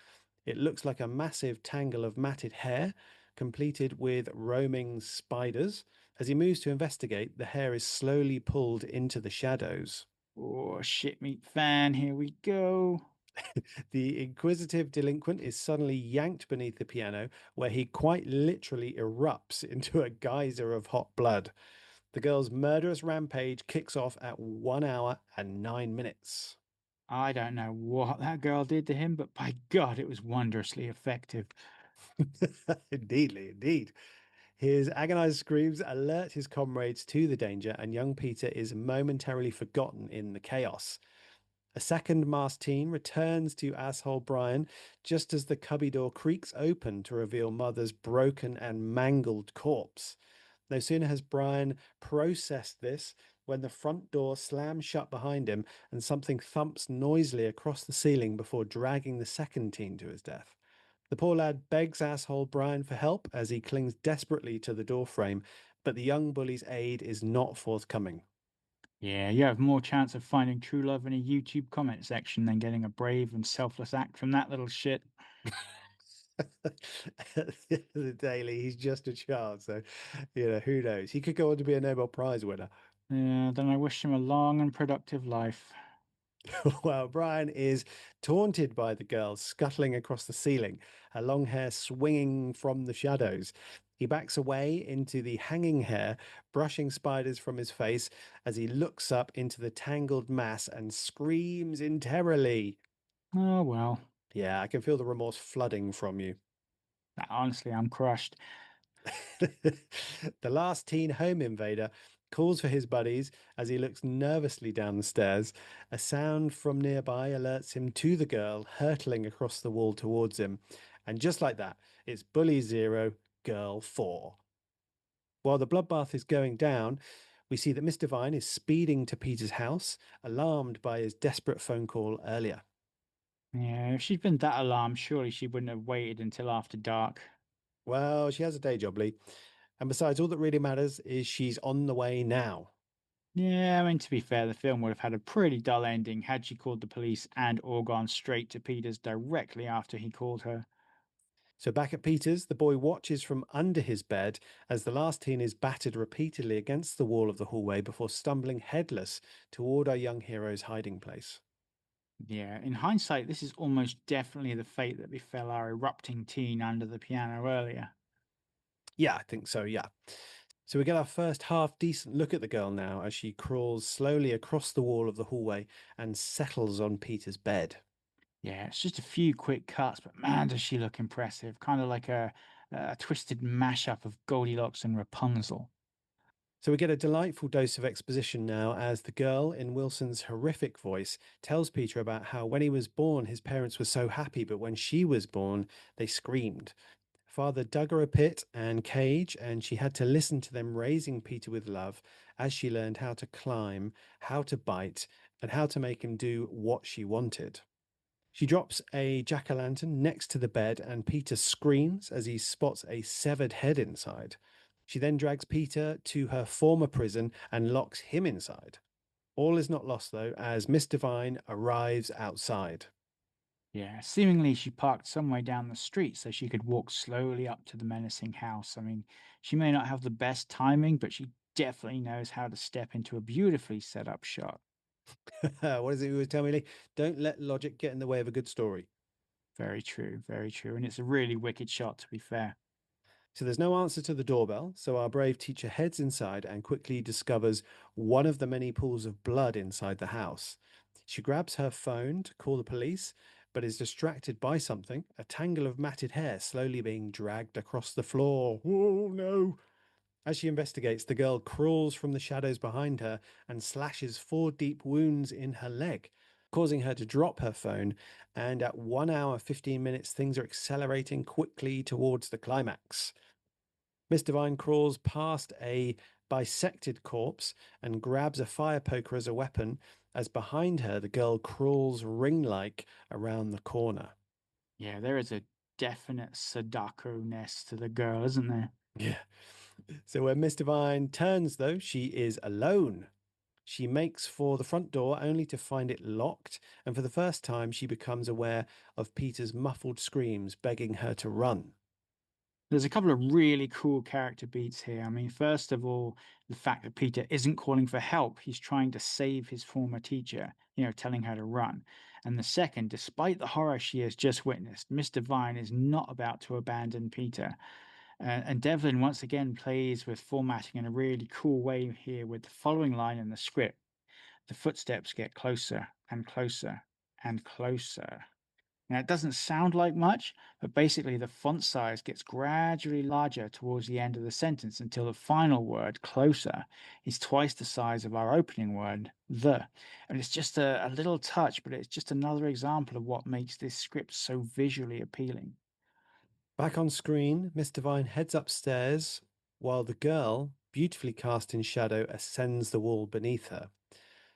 It looks like a massive tangle of matted hair, completed with roaming spiders. As he moves to investigate, the hair is slowly pulled into the shadows. Oh, shit meat fan, here we go. The inquisitive delinquent is suddenly yanked beneath the piano, where he quite literally erupts into a geyser of hot blood. The girl's murderous rampage kicks off at 1 hour and 9 minutes. I don't know what that girl did to him, but by God, it was wondrously effective. Indeedly, indeed. His agonized screams alert his comrades to the danger, and young Peter is momentarily forgotten in the chaos. A second masked teen returns to asshole Brian just as the cubby door creaks open to reveal Mother's broken and mangled corpse. No sooner has Brian processed this when the front door slams shut behind him and something thumps noisily across the ceiling before dragging the second teen to his death. The poor lad begs asshole Brian for help as he clings desperately to the door frame, but the young bully's aid is not forthcoming. Yeah, you have more chance of finding true love in a YouTube comment section than getting a brave and selfless act from that little shit. At the end of the day, he's just a child, so who knows? He could go on to be a Nobel Prize winner. Yeah, then I wish him a long and productive life. Well, Brian is taunted by the girl scuttling across the ceiling, her long hair swinging from the shadows. He backs away into the hanging hair, brushing spiders from his face as he looks up into the tangled mass and screams in terrorly. Oh well. Yeah, I can feel the remorse flooding from you. Honestly, I'm crushed. The last teen home invader calls for his buddies as he looks nervously down the stairs. A sound from nearby alerts him to the girl hurtling across the wall towards him. And just like that, it's Bully 0, Girl 4. While the bloodbath is going down, we see that Mr. Vine is speeding to Peter's house, alarmed by his desperate phone call earlier. Yeah, if she'd been that alarmed, surely she wouldn't have waited until after dark. Well, she has a day job, Lee. And besides, all that really matters is she's on the way now. Yeah, I mean, to be fair, the film would have had a pretty dull ending had she called the police and or gone straight to Peter's directly after he called her. So back at Peter's, the boy watches from under his bed as the last teen is battered repeatedly against the wall of the hallway before stumbling headless toward our young hero's hiding place. Yeah, in hindsight, this is almost definitely the fate that befell our erupting teen under the piano earlier. Yeah, I think so, yeah. So we get our first half decent look at the girl now as she crawls slowly across the wall of the hallway and settles on Peter's bed. Yeah, it's just a few quick cuts, but man, does she look impressive. Kind of like a twisted mashup of Goldilocks and Rapunzel. So we get a delightful dose of exposition now as the girl, in Wilson's horrific voice, tells Peter about how when he was born, his parents were so happy, but when she was born, they screamed. Father dug her a pit and cage, and she had to listen to them raising Peter with love as she learned how to climb, how to bite, and how to make him do what she wanted. She drops a jack o' lantern next to the bed, and Peter screams as he spots a severed head inside. She then drags Peter to her former prison and locks him inside. All is not lost, though, as Miss Devine arrives outside. Yeah, seemingly she parked some way down the street so she could walk slowly up to the menacing house. I mean, she may not have the best timing, but she definitely knows how to step into a beautifully set up shot. What is it you always tell me, Lee? Don't let logic get in the way of a good story. Very true, very true. And it's a really wicked shot, to be fair. So there's no answer to the doorbell, so our brave teacher heads inside and quickly discovers one of the many pools of blood inside the house. She grabs her phone to call the police, but is distracted by something, a tangle of matted hair slowly being dragged across the floor. Oh no! As she investigates, the girl crawls from the shadows behind her and slashes four deep wounds in her leg, causing her to drop her phone. And at 1 hour, 15 minutes, things are accelerating quickly towards the climax. Miss Devine crawls past a bisected corpse and grabs a fire poker as a weapon, as behind her, the girl crawls ring like around the corner. Yeah, there is a definite Sadako-ness to the girl, isn't there? Yeah. So when Miss Devine turns, though, she is alone. She makes for the front door only to find it locked, and for the first time, she becomes aware of Peter's muffled screams begging her to run. There's a couple of really cool character beats here. I mean, first of all, the fact that Peter isn't calling for help, he's trying to save his former teacher, telling her to run. And the second, despite the horror she has just witnessed, Miss Devine is not about to abandon Peter. And Devlin once again plays with formatting in a really cool way here with the following line in the script. The footsteps get closer and closer and closer. Now, it doesn't sound like much, but basically the font size gets gradually larger towards the end of the sentence until the final word, closer, is twice the size of our opening word, the. And it's just a little touch, but it's just another example of what makes this script so visually appealing. Back on screen, Miss Devine heads upstairs while the girl, beautifully cast in shadow, ascends the wall beneath her.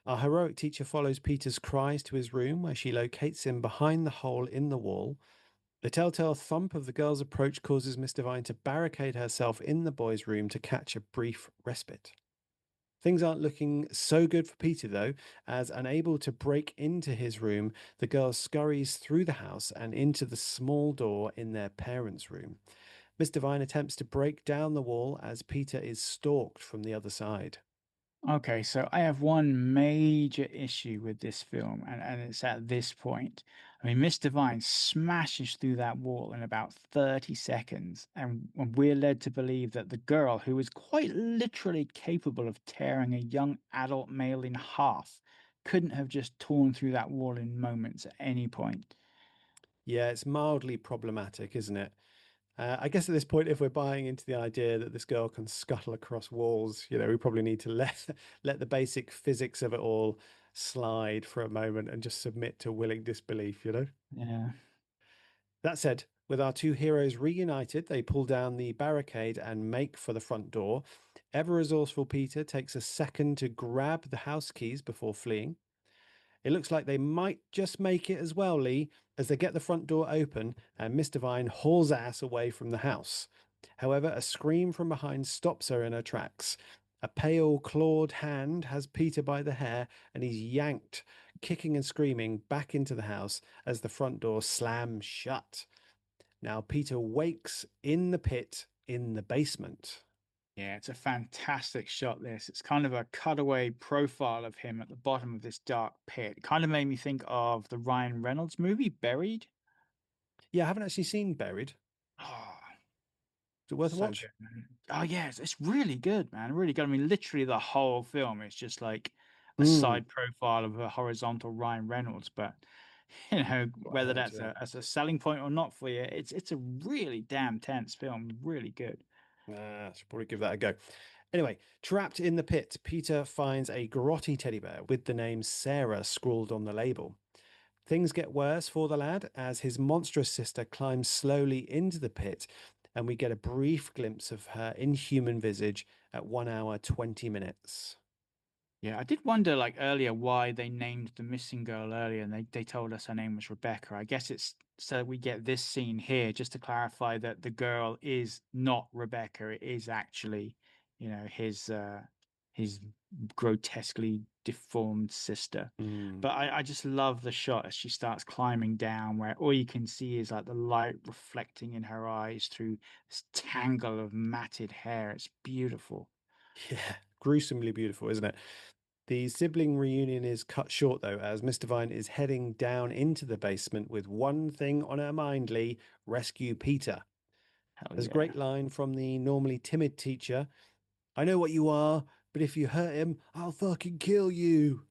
Our heroic teacher follows Peter's cries to his room, where she locates him behind the hole in the wall. The telltale thump of the girl's approach causes Miss Devine to barricade herself in the boy's room to catch a brief respite. Things aren't looking so good for Peter, though, as unable to break into his room, the girl scurries through the house and into the small door in their parents' room. Miss Devine attempts to break down the wall as Peter is stalked from the other side. Okay, so I have one major issue with this film, and it's at this point. I mean, Miss Divine smashes through that wall in about 30 seconds, and we're led to believe that the girl, who is quite literally capable of tearing a young adult male in half, couldn't have just torn through that wall in moments at any point. Yeah, it's mildly problematic, isn't it? I guess at this point, if we're buying into the idea that this girl can scuttle across walls, we probably need to let let the basic physics of it all slide for a moment and just submit to willing disbelief. Yeah. That said, with our two heroes reunited, they pull down the barricade and make for the front door. Ever resourceful Peter takes a second to grab the house keys before fleeing. It looks like they might just make it as well, Lee, as they get the front door open and Miss Devine hauls ass away from the house. However, a scream from behind stops her in her tracks. A pale, clawed hand has Peter by the hair and he's yanked, kicking and screaming, back into the house as the front door slams shut. Now, Peter wakes in the pit in the basement. Yeah, it's a fantastic shot, this. It's kind of a cutaway profile of him at the bottom of this dark pit. It kind of made me think of the Ryan Reynolds movie, Buried. Yeah, I haven't actually seen Buried. Oh, it worth a So watch? good, man. Oh yeah, it's really good, man. Really good. I mean, literally the whole film is just like a Mm, side profile of a horizontal Ryan Reynolds. But what I whether heard, that's yeah. a selling point or not for you, it's a really damn tense film. Really good. I should probably give that a go. Anyway, trapped in the pit, Peter finds a grotty teddy bear with the name Sarah scrawled on the label. Things get worse for the lad as his monstrous sister climbs slowly into the pit, and we get a brief glimpse of her inhuman visage at 1 hour, 20 minutes. Yeah, I did wonder like earlier why they named the missing girl earlier and they told us her name was Rebecca. I guess it's so we get this scene here just to clarify that the girl is not Rebecca. It is actually, his grotesquely deformed sister. Mm. But I just love the shot as she starts climbing down where all you can see is like the light reflecting in her eyes through this tangle of matted hair. It's beautiful. Yeah, gruesomely beautiful, isn't it? The sibling reunion is cut short, though, as Miss Devine is heading down into the basement with one thing on her mind, Lee: rescue Peter. Hell There's a yeah. great line from the normally timid teacher: I know what you are, but if you hurt him, I'll fucking kill you.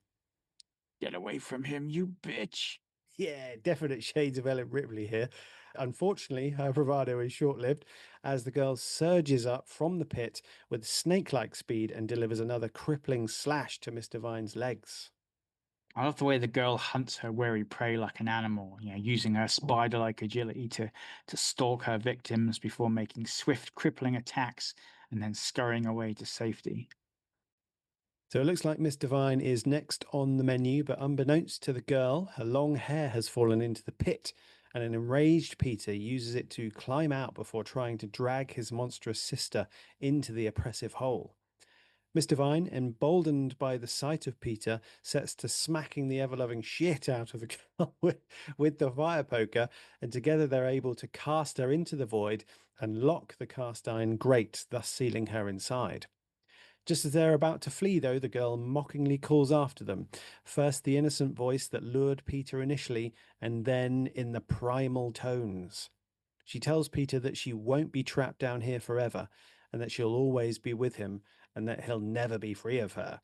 Get away from him, you bitch. Yeah, definite shades of Ellen Ripley here. Unfortunately, her bravado is short lived as the girl surges up from the pit with snake like speed and delivers another crippling slash to Miss Devine's legs. I love the way the girl hunts her wary prey like an animal, using her spider-like agility to stalk her victims before making swift, crippling attacks and then scurrying away to safety. So it looks like Miss Devine is next on the menu, but unbeknownst to the girl, her long hair has fallen into the pit, and an enraged Peter uses it to climb out before trying to drag his monstrous sister into the oppressive hole. Miss Devine, emboldened by the sight of Peter, sets to smacking the ever loving shit out of the girl with the fire poker, and together they're able to cast her into the void and lock the cast iron grate, thus sealing her inside. Just as they're about to flee, though, the girl mockingly calls after them. First, the innocent voice that lured Peter initially, and then in the primal tones. She tells Peter that she won't be trapped down here forever, and that she'll always be with him, and that he'll never be free of her.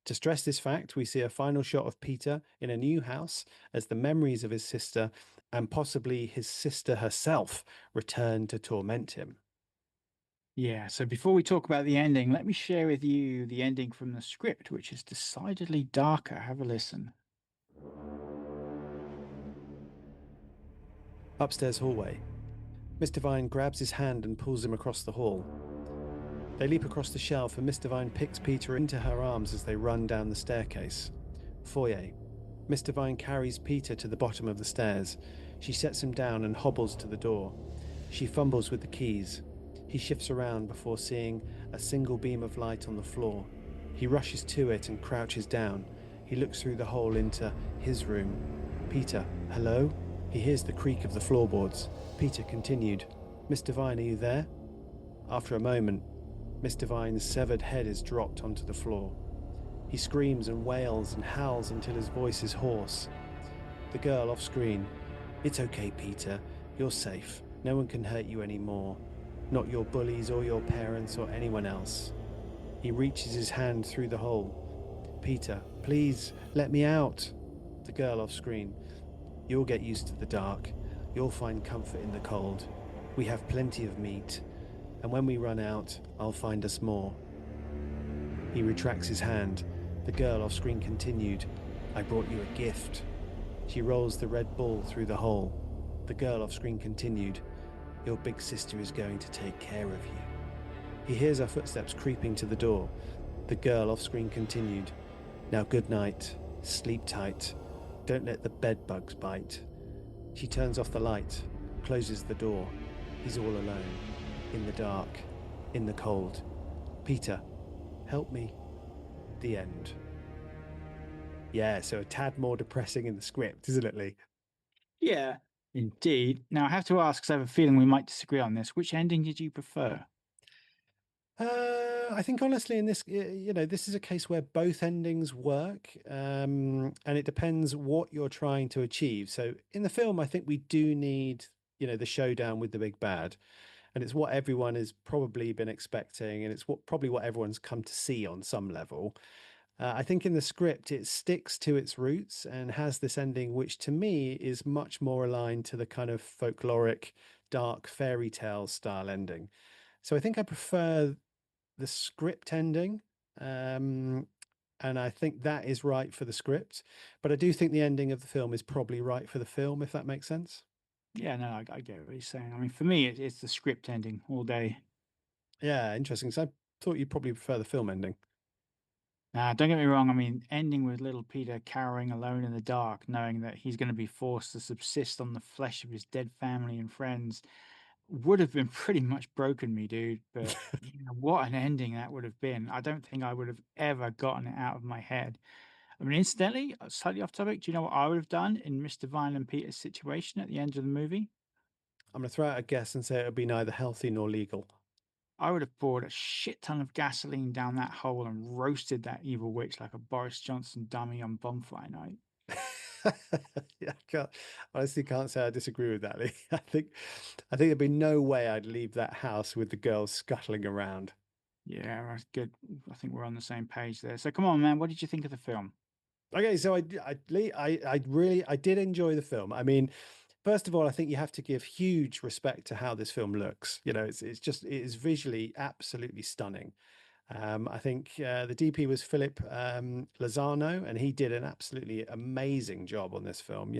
To stress this fact, we see a final shot of Peter in a new house as the memories of his sister, and possibly his sister herself, return to torment him. Yeah, so before we talk about the ending, let me share with you the ending from the script, which is decidedly darker. Have a listen. Upstairs hallway. Miss Devine grabs his hand and pulls him across the hall. They leap across the shelf, and Miss Devine picks Peter into her arms as they run down the staircase. Foyer. Miss Devine carries Peter to the bottom of the stairs. She sets him down and hobbles to the door. She fumbles with the keys. He shifts around before seeing a single beam of light on the floor. He rushes to it and crouches down. He looks through the hole into his room. Peter, hello? He hears the creak of the floorboards. Peter continued. Miss Devine, are you there? After a moment, Miss Devine's severed head is dropped onto the floor. He screams and wails and howls until his voice is hoarse. The girl off screen. It's okay, Peter. You're safe. No one can hurt you anymore. Not your bullies or your parents or anyone else. He reaches his hand through the hole. Peter, please, let me out. The girl off screen. You'll get used to the dark. You'll find comfort in the cold. We have plenty of meat. And when we run out, I'll find us more. He retracts his hand. The girl off screen continued. I brought you a gift. She rolls the red ball through the hole. The girl off screen continued. Your big sister is going to take care of you. He hears her footsteps creeping to the door. The girl off screen continued. Now good night. Sleep tight. Don't let the bed bugs bite. She turns off the light, closes the door. He's all alone. In the dark. In the cold. Peter, help me. The end. Yeah, so a tad more depressing in the script, isn't it, Lee? Yeah, indeed. Now I have to ask, because I have a feeling we might disagree on this. Which ending did you prefer? I think honestly, in this, this is a case where both endings work, and it depends what you're trying to achieve. So in the film, I think we do need, the showdown with the big bad, and it's what everyone has probably been expecting, and it's probably what everyone's come to see on some level. I think in the script it sticks to its roots and has this ending, which to me is much more aligned to the kind of folkloric, dark fairy tale style ending. So I think I prefer the script ending. Um, and I think that is right for the script. But I do think the ending of the film is probably right for the film, if that makes sense. Yeah, no, I get what you're saying. I mean, for me, it's the script ending all day. Yeah, interesting. So I thought you'd probably prefer the film ending. Don't get me wrong. I mean, ending with little Peter cowering alone in the dark, knowing that he's going to be forced to subsist on the flesh of his dead family and friends, would have been pretty much broken me, dude. But what an ending that would have been. I don't think I would have ever gotten it out of my head. I mean, incidentally, slightly off topic, do you know what I would have done in Mr. Vine and Peter's situation at the end of the movie? I'm going to throw out a guess and say it would be neither healthy nor legal. I would have poured a shit ton of gasoline down that hole and roasted that evil witch like a Boris Johnson dummy on bonfire night. Yeah, honestly can't say I disagree with that, Lee. I think there'd be no way I'd leave that house with the girls scuttling around. Yeah, that's good. I think we're on the same page there. So come on, man. What did you think of the film? Okay, so Lee, I did enjoy the film. I mean, first of all, I think you have to give huge respect to how this film looks. It is visually absolutely stunning. I think the DP was Philip Lozano, and he did an absolutely amazing job on this film.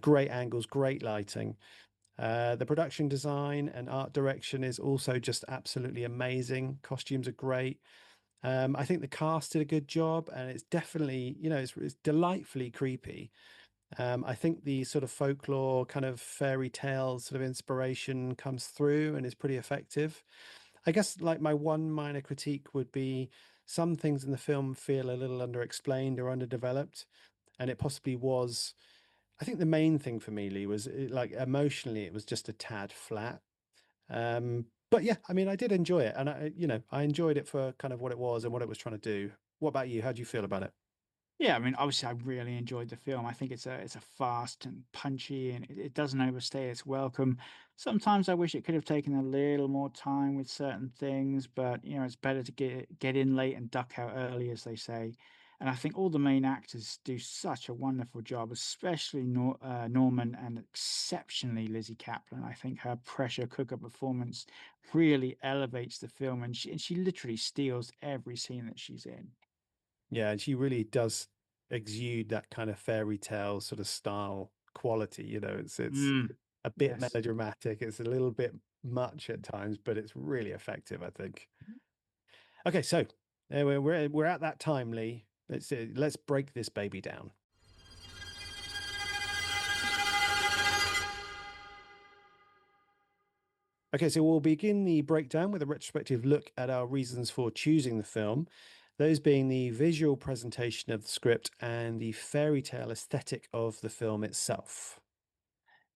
Great angles, great lighting. The production design and art direction is also just absolutely amazing. Costumes are great. I think the cast did a good job, and it's definitely, it's delightfully creepy. I think the sort of folklore, kind of fairy tale sort of inspiration comes through and is pretty effective. I guess like my one minor critique would be some things in the film feel a little underexplained or underdeveloped, and it possibly was. I think the main thing for me, Lee, was like emotionally, it was just a tad flat. But yeah, I mean, I did enjoy it, and I enjoyed it for kind of what it was and what it was trying to do. What about you? How do you feel about it? Yeah, I mean, obviously, I really enjoyed the film. I think it's a fast and punchy, and it doesn't overstay its welcome. Sometimes I wish it could have taken a little more time with certain things, but it's better to get in late and duck out early, as they say. And I think all the main actors do such a wonderful job, especially Norman and exceptionally Lizzie Caplan. I think her pressure cooker performance really elevates the film, and she literally steals every scene that she's in. Yeah, and she really does exude that kind of fairy tale sort of style quality. It's Mm, a bit yes. melodramatic. It's a little bit much at times, but it's really effective, I think. Okay, so we're at that time, Lee. Let's break this baby down. Okay, so we'll begin the breakdown with a retrospective look at our reasons for choosing the film, those being the visual presentation of the script and the fairy tale aesthetic of the film itself.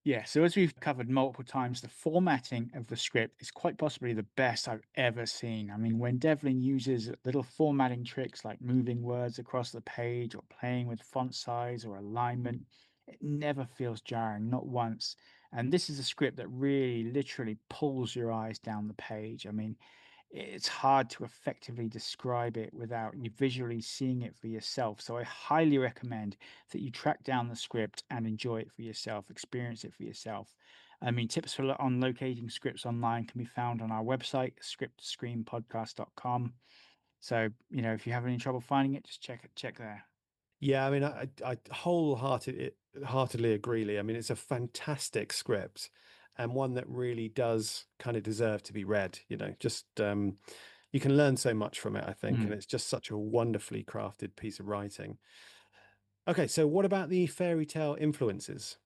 Yeah, so as we've covered multiple times, the formatting of the script is quite possibly the best I've ever seen. I mean, when Devlin uses little formatting tricks like moving words across the page or playing with font size or alignment, it never feels jarring, not once. And this is a script that really literally pulls your eyes down the page. I mean, it's hard to effectively describe it without you visually seeing it for yourself. So I highly recommend that you track down the script and enjoy it for yourself, experience it for yourself. I mean, tips on locating scripts online can be found on our website, scriptscreenpodcast.com. So, if you have any trouble finding it, just check there. Yeah, I mean, I heartedly agree, Lee. I mean, it's a fantastic script and one that really does kind of deserve to be read. Just you can learn so much from it, I think, and Mm. it's just such a wonderfully crafted piece of writing. Okay, so what about the fairy tale influences?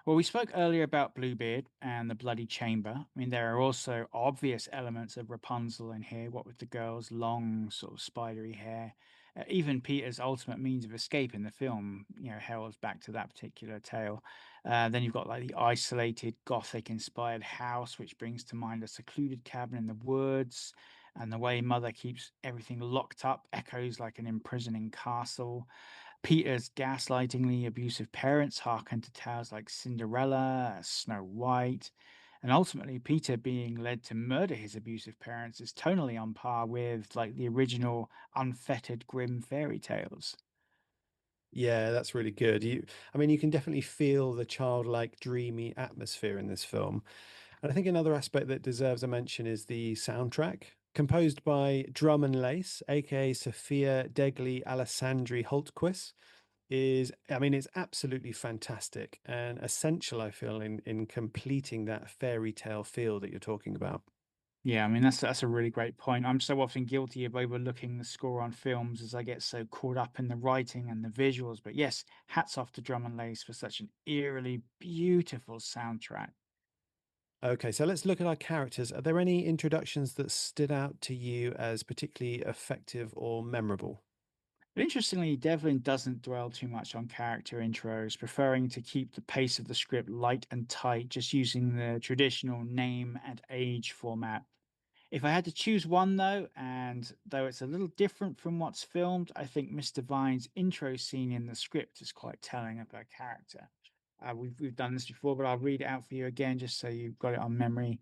Well, we spoke earlier about Bluebeard and the Bloody Chamber. I mean, there are also obvious elements of Rapunzel in here, what with the girl's long, sort of spidery hair. Even Peter's ultimate means of escape in the film, heralds back to that particular tale. Then you've got like the isolated, gothic inspired house, which brings to mind a secluded cabin in the woods. And the way Mother keeps everything locked up echoes like an imprisoning castle. Peter's gaslightingly abusive parents hearken to tales like Cinderella, Snow White. And ultimately, Peter being led to murder his abusive parents is tonally on par with like the original unfettered grim fairy tales. Yeah, that's really good. I mean, you can definitely feel the childlike, dreamy atmosphere in this film. And I think another aspect that deserves a mention is the soundtrack. Composed by Drum and Lace, aka Sophia Degli Alessandri Holtquist, I mean, it's absolutely fantastic and essential, I feel, in completing that fairy tale feel that you're talking about. Yeah, I mean that's a really great point. I'm so often guilty of overlooking the score on films as I get so caught up in the writing and the visuals. But yes, hats off to Drum and Lace for such an eerily beautiful soundtrack. Okay, so let's look at our characters. Are there any introductions that stood out to you as particularly effective or memorable? But interestingly, Devlin doesn't dwell too much on character intros, preferring to keep the pace of the script light and tight, just using the traditional name and age format. If I had to choose one, though, and though it's a little different from what's filmed, I think Mr. Vine's intro scene in the script is quite telling of her character. We've done this before, but I'll read it out for you again just so you've got it on memory.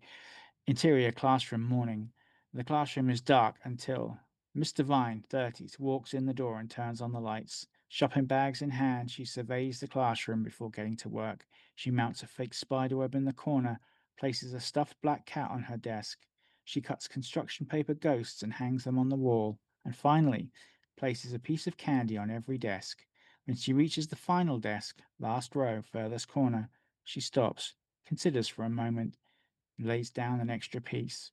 Interior classroom morning. The classroom is dark until Mr. Vine, 30s, walks in the door and turns on the lights. Shopping bags in hand, she surveys the classroom before getting to work. She mounts a fake spiderweb in the corner, places a stuffed black cat on her desk. She cuts construction paper ghosts and hangs them on the wall. And finally, places a piece of candy on every desk. When she reaches the final desk, last row, furthest corner, she stops, considers for a moment, lays down an extra piece.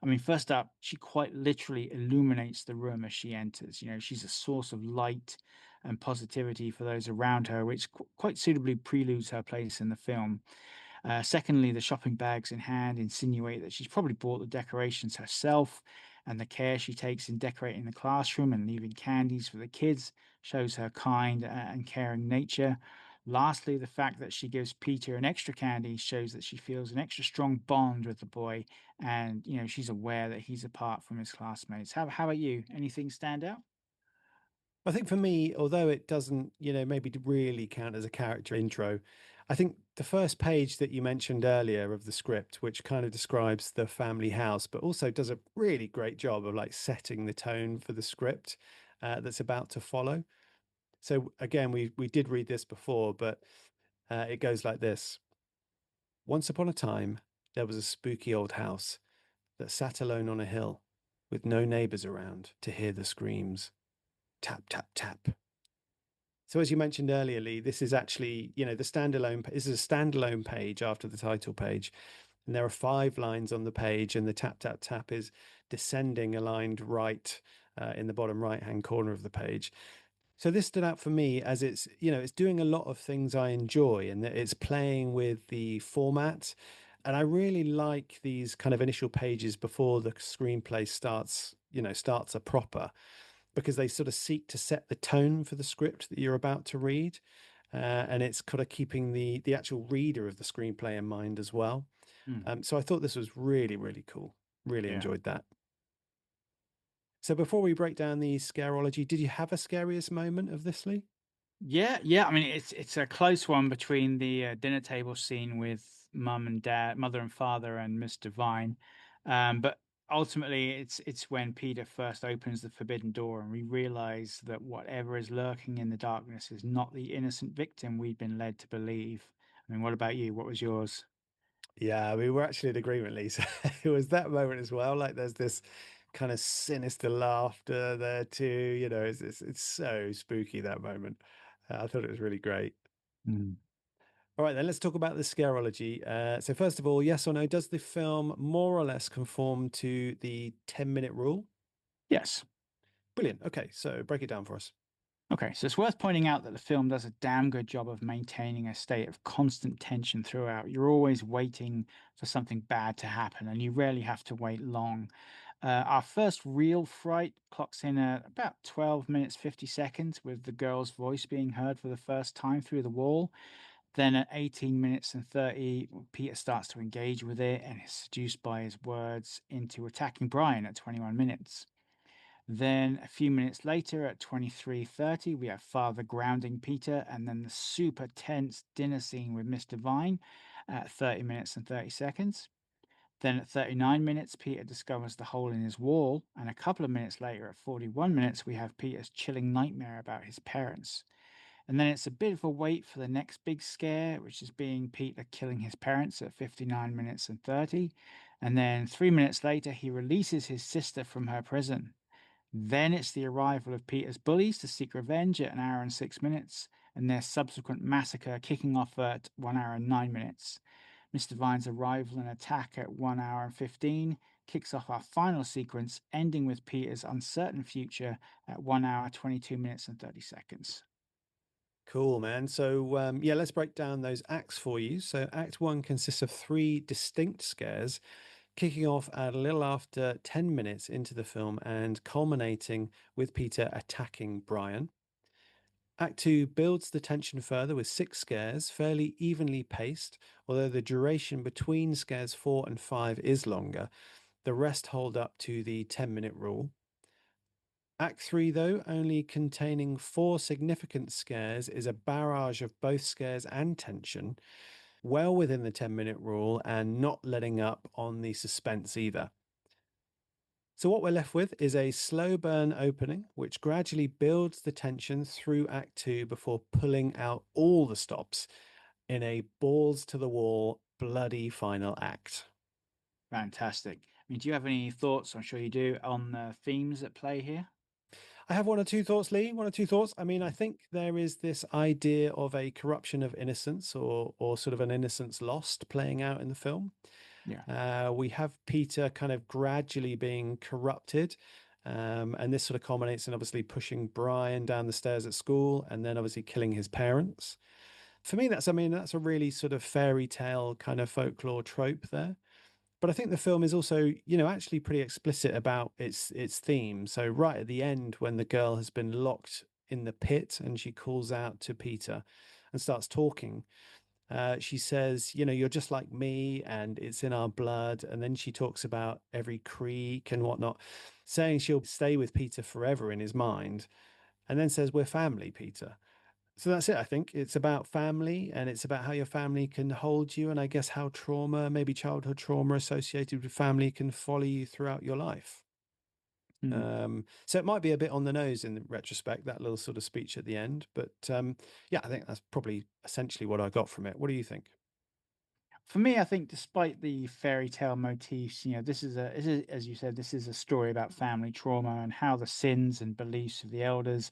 I mean, first up, she quite literally illuminates the room as she enters. You know, she's a source of light and positivity for those around her, which quite suitably preludes her place in the film. Secondly, the shopping bags in hand insinuate that she's probably bought the decorations herself, and the care she takes in decorating the classroom and leaving candies for the kids shows her kind and caring nature. Lastly, the fact that she gives Peter an extra candy shows that she feels an extra strong bond with the boy, and she's aware that he's apart from his classmates. How about you? Anything stand out? I think for me, although it doesn't, maybe really count as a character intro, I think the first page that you mentioned earlier of the script, which kind of describes the family house, but also does a really great job of like setting the tone for the script that's about to follow. So again, we did read this before, but it goes like this. Once upon a time, there was a spooky old house that sat alone on a hill with no neighbors around to hear the screams. Tap, tap, tap. So as you mentioned earlier, Lee, this is actually, the standalone. This is a standalone page after the title page, and there are 5 lines on the page, and the tap tap tap is descending, aligned right in the bottom right hand corner of the page. So this stood out for me as it's doing a lot of things I enjoy, and that it's playing with the format. And I really like these kind of initial pages before the screenplay starts a proper, because they sort of seek to set the tone for the script that you're about to read. And it's kind of keeping the actual reader of the screenplay in mind as well. Hmm, So I thought this was really, really cool. Really yeah. enjoyed that. So before we break down the scareology, did you have a scariest moment of this, Lee? Yeah, yeah. I mean, it's a close one between the dinner table scene with mother and father, and Mr. Vine. But ultimately, it's when Peter first opens the forbidden door, and we realize that whatever is lurking in the darkness is not the innocent victim we've been led to believe. I mean, what about you? What was yours? Yeah, we were actually in agreement, Lisa. It was that moment as well. Like there's this kind of sinister laughter there too. It's so spooky that moment. I thought it was really great. Mm. All right, then let's talk about the scarology. So first of all, yes or no, does the film more or less conform to the 10-minute rule? Yes. Brilliant. Okay, so break it down for us. Okay, so it's worth pointing out that the film does a damn good job of maintaining a state of constant tension throughout. You're always waiting for something bad to happen, and you rarely have to wait long. Our first real fright clocks in at about 12 minutes 50 seconds, with the girl's voice being heard for the first time through the wall. Then at 18 minutes and 30, Peter starts to engage with it and is seduced by his words into attacking Brian at 21 minutes. Then a few minutes later at 23:30, we have Father grounding Peter, and then the super tense dinner scene with Mr. Vine. at 30 minutes and 30 seconds. Then at 39 minutes, Peter discovers the hole in his wall, and a couple of minutes later, at 41 minutes, we have Peter's chilling nightmare about his parents. And then it's a bit of a wait for the next big scare, which is being Peter killing his parents at 59 minutes and 30. And then 3 minutes later, he releases his sister from her prison. Then it's the arrival of Peter's bullies to seek revenge at 1 hour and 6 minutes, and their subsequent massacre kicking off at 1 hour and 9 minutes. Mr. Vine's arrival and attack at 1 hour and 15 kicks off our final sequence, ending with Peter's uncertain future at 1 hour, 22 minutes, and 30 seconds. Cool, man. So, yeah, let's break down those acts for you. So, Act One consists of three distinct scares, kicking off at a little after 10 minutes into the film and culminating with Peter attacking Brian. Act Two builds the tension further with six scares, fairly evenly paced, although the duration between scares 4 and 5 is longer. The rest hold up to the 10-minute rule. Act 3, though, only containing 4 significant scares, is a barrage of both scares and tension, well within the 10-minute rule and not letting up on the suspense either. So, what we're left with is a slow burn opening, which gradually builds the tension through Act 2 before pulling out all the stops in a balls to the wall, bloody final act. Fantastic. I mean, do you have any thoughts? I'm sure you do, on the themes at play here? I have one or two thoughts, Lee. One or two thoughts. I mean, I Mm. think there is this idea of a corruption of innocence, or sort of an innocence lost playing out in the film. Yeah. We have Peter kind of gradually being corrupted. And this sort of culminates in obviously pushing Brian down the stairs at school and then obviously killing his parents. For me, I mean, that's a really sort of fairy tale kind of folklore trope there. But I think the film is also, actually pretty explicit about its theme. So right at the end, when the girl has been locked in the pit and she calls out to Peter and starts talking, she says, you're just like me and it's in our blood. And then she talks about every creek and whatnot, saying she'll stay with Peter forever in his mind, and then says, we're family, Peter. So that's it. I think it's about family and it's about how your family can hold you. And I guess how trauma, maybe childhood trauma associated with family, can follow you throughout your life. Mm. So it might be a bit on the nose in retrospect, that little sort of speech at the end. But yeah, I think that's probably essentially what I got from it. What do you think? For me, I think despite the fairy tale motifs, this is, as you said, this is a story about family trauma and how the sins and beliefs of the elders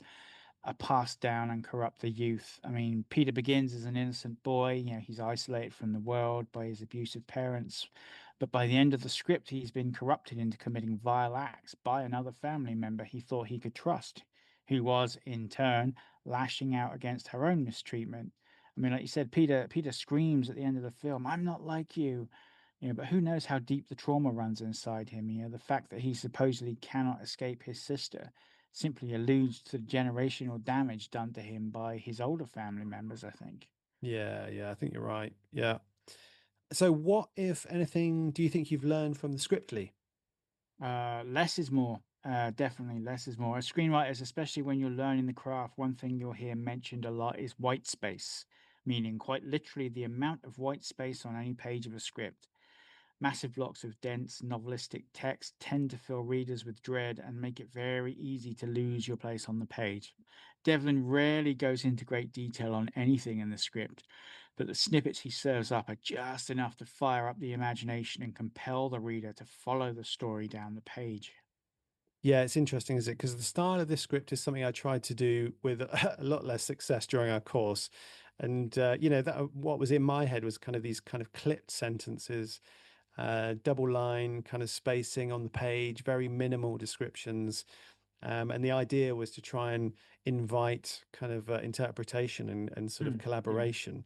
are passed down and corrupt the youth. I mean, Peter begins as an innocent boy. He's isolated from the world by his abusive parents. But by the end of the script, he's been corrupted into committing vile acts by another family member he thought he could trust, who was, in turn, lashing out against her own mistreatment. I mean, like you said, Peter screams at the end of the film, "I'm not like you." But who knows how deep the trauma runs inside him? The fact that he supposedly cannot escape his sister simply alludes to the generational damage done to him by his older family members, I think. Yeah, I think you're right. Yeah. So what, if anything, do you think you've learned from the script, Lee? Less is more. Definitely less is more. As screenwriters, especially when you're learning the craft, one thing you'll hear mentioned a lot is white space, meaning quite literally the amount of white space on any page of a script. Massive blocks of dense novelistic text tend to fill readers with dread and make it very easy to lose your place on the page. Devlin rarely goes into great detail on anything in the script, but the snippets he serves up are just enough to fire up the imagination and compel the reader to follow the story down the page. Yeah, it's interesting, is it? Because the style of this script is something I tried to do with a lot less success during our course. And, that what was in my head was kind of these kind of clipped sentences, double line kind of spacing on the page, very minimal descriptions. And the idea was to try and invite kind of interpretation and sort of Yeah. collaboration.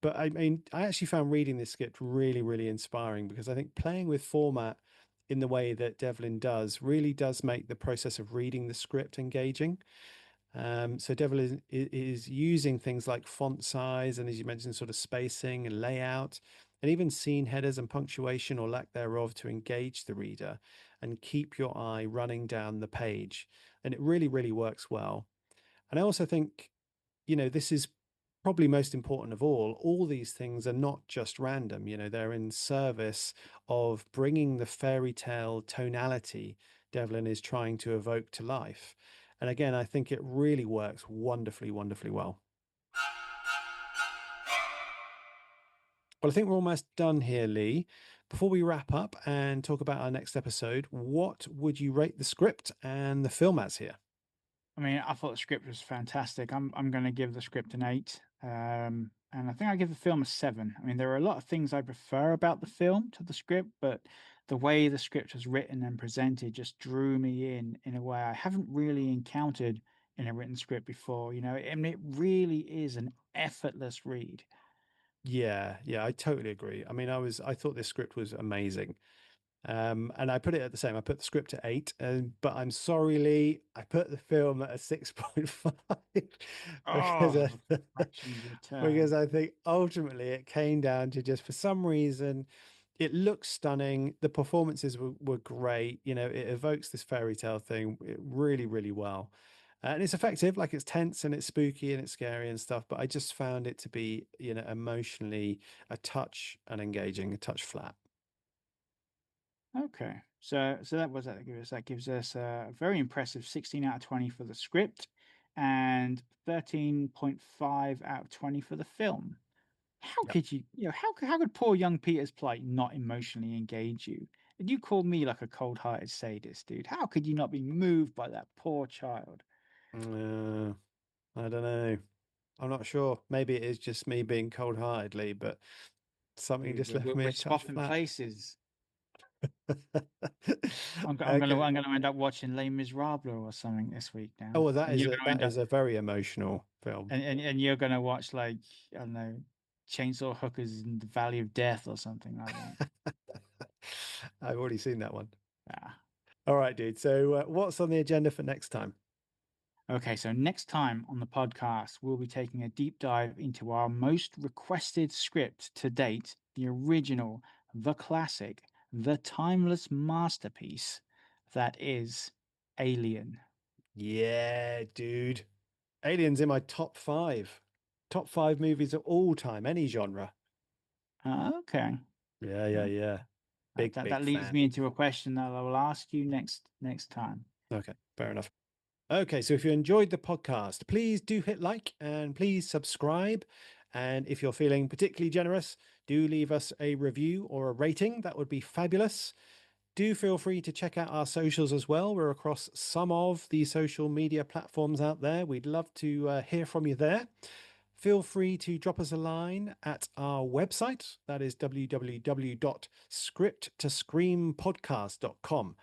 But I mean, I actually found reading this script really, really inspiring, because I think playing with format in the way that Devlin does really does make the process of reading the script engaging. So Devlin is using things like font size and, as you mentioned, sort of spacing and layout, and even scene headers and punctuation or lack thereof to engage the reader and keep your eye running down the page. And it really, really works well. And I also think, this is probably most important of all these things are not just random. They're in service of bringing the fairy tale tonality Devlin is trying to evoke to life. And again, I think it really works wonderfully, wonderfully well. Well, I think we're almost done here, Lee. Before we wrap up and talk about our next episode, what would you rate the script and the film as here? I mean, I thought the script was fantastic. I'm going to give the script an 8, and I think I give the film a 7. I mean, there are a lot of things I prefer about the film to the script, but the way the script was written and presented just drew me in a way I haven't really encountered in a written script before. I mean, it really is an effortless read. Yeah, I totally agree. I mean, I thought this script was amazing. And I put it at the same. I put the script at 8, but I'm sorry, Lee, I put the film at a 6.5 because Oh, fractions because return. I think ultimately it came down to just for some reason it looks stunning. The performances were great. It evokes this fairy tale thing really, really well. And it's effective, like it's tense and it's spooky and it's scary and stuff. But I just found it to be, emotionally a touch unengaging, a touch flat. Okay. So that was that give us? That gives us a very impressive 16 out of 20 for the script and 13.5 out of 20 for the film. How Yep. could how could poor young Peter's plight not emotionally engage you? And you call me like a cold-hearted sadist, dude. How could you not be moved by that poor child? Uh, I don't know. I'm not sure. Maybe it is just me being cold-heartedly, but something Dude, just we're, left we're, me we're a touch swapping flat. places. Okay. I'm gonna end up watching Les Miserables or something this week Oh, now, well, that and is you're a gonna that end is up a very emotional film. and you're gonna watch like I don't know, chainsaw hookers in the Valley of Death or something like that. I've already seen that one. Yeah. All right, dude. So, what's on the agenda for next time? Okay, so next time on the podcast, we'll be taking a deep dive into our most requested script to date, the original, the classic, the timeless masterpiece that is Alien. Yeah, dude. Aliens in my top five movies of all time, any genre. Okay. Yeah. That, Big, that big that leads fan. me into a question that I will ask you next time. Okay, fair enough. Okay, so if you enjoyed the podcast, please do hit like and please subscribe. And if you're feeling particularly generous, do leave us a review or a rating. That would be fabulous. Do feel free to check out our socials as well. We're across some of the social media platforms out there. We'd love to hear from you there. Feel free to drop us a line at our website. That is www.scripttoscreampodcast.com.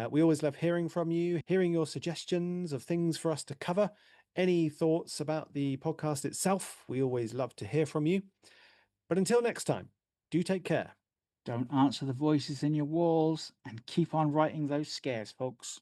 We always love hearing from you, hearing your suggestions of things for us to cover. Any thoughts about the podcast itself, we always love to hear from you. But until next time, do take care. Don't answer the voices in your walls and keep on writing those scares, folks.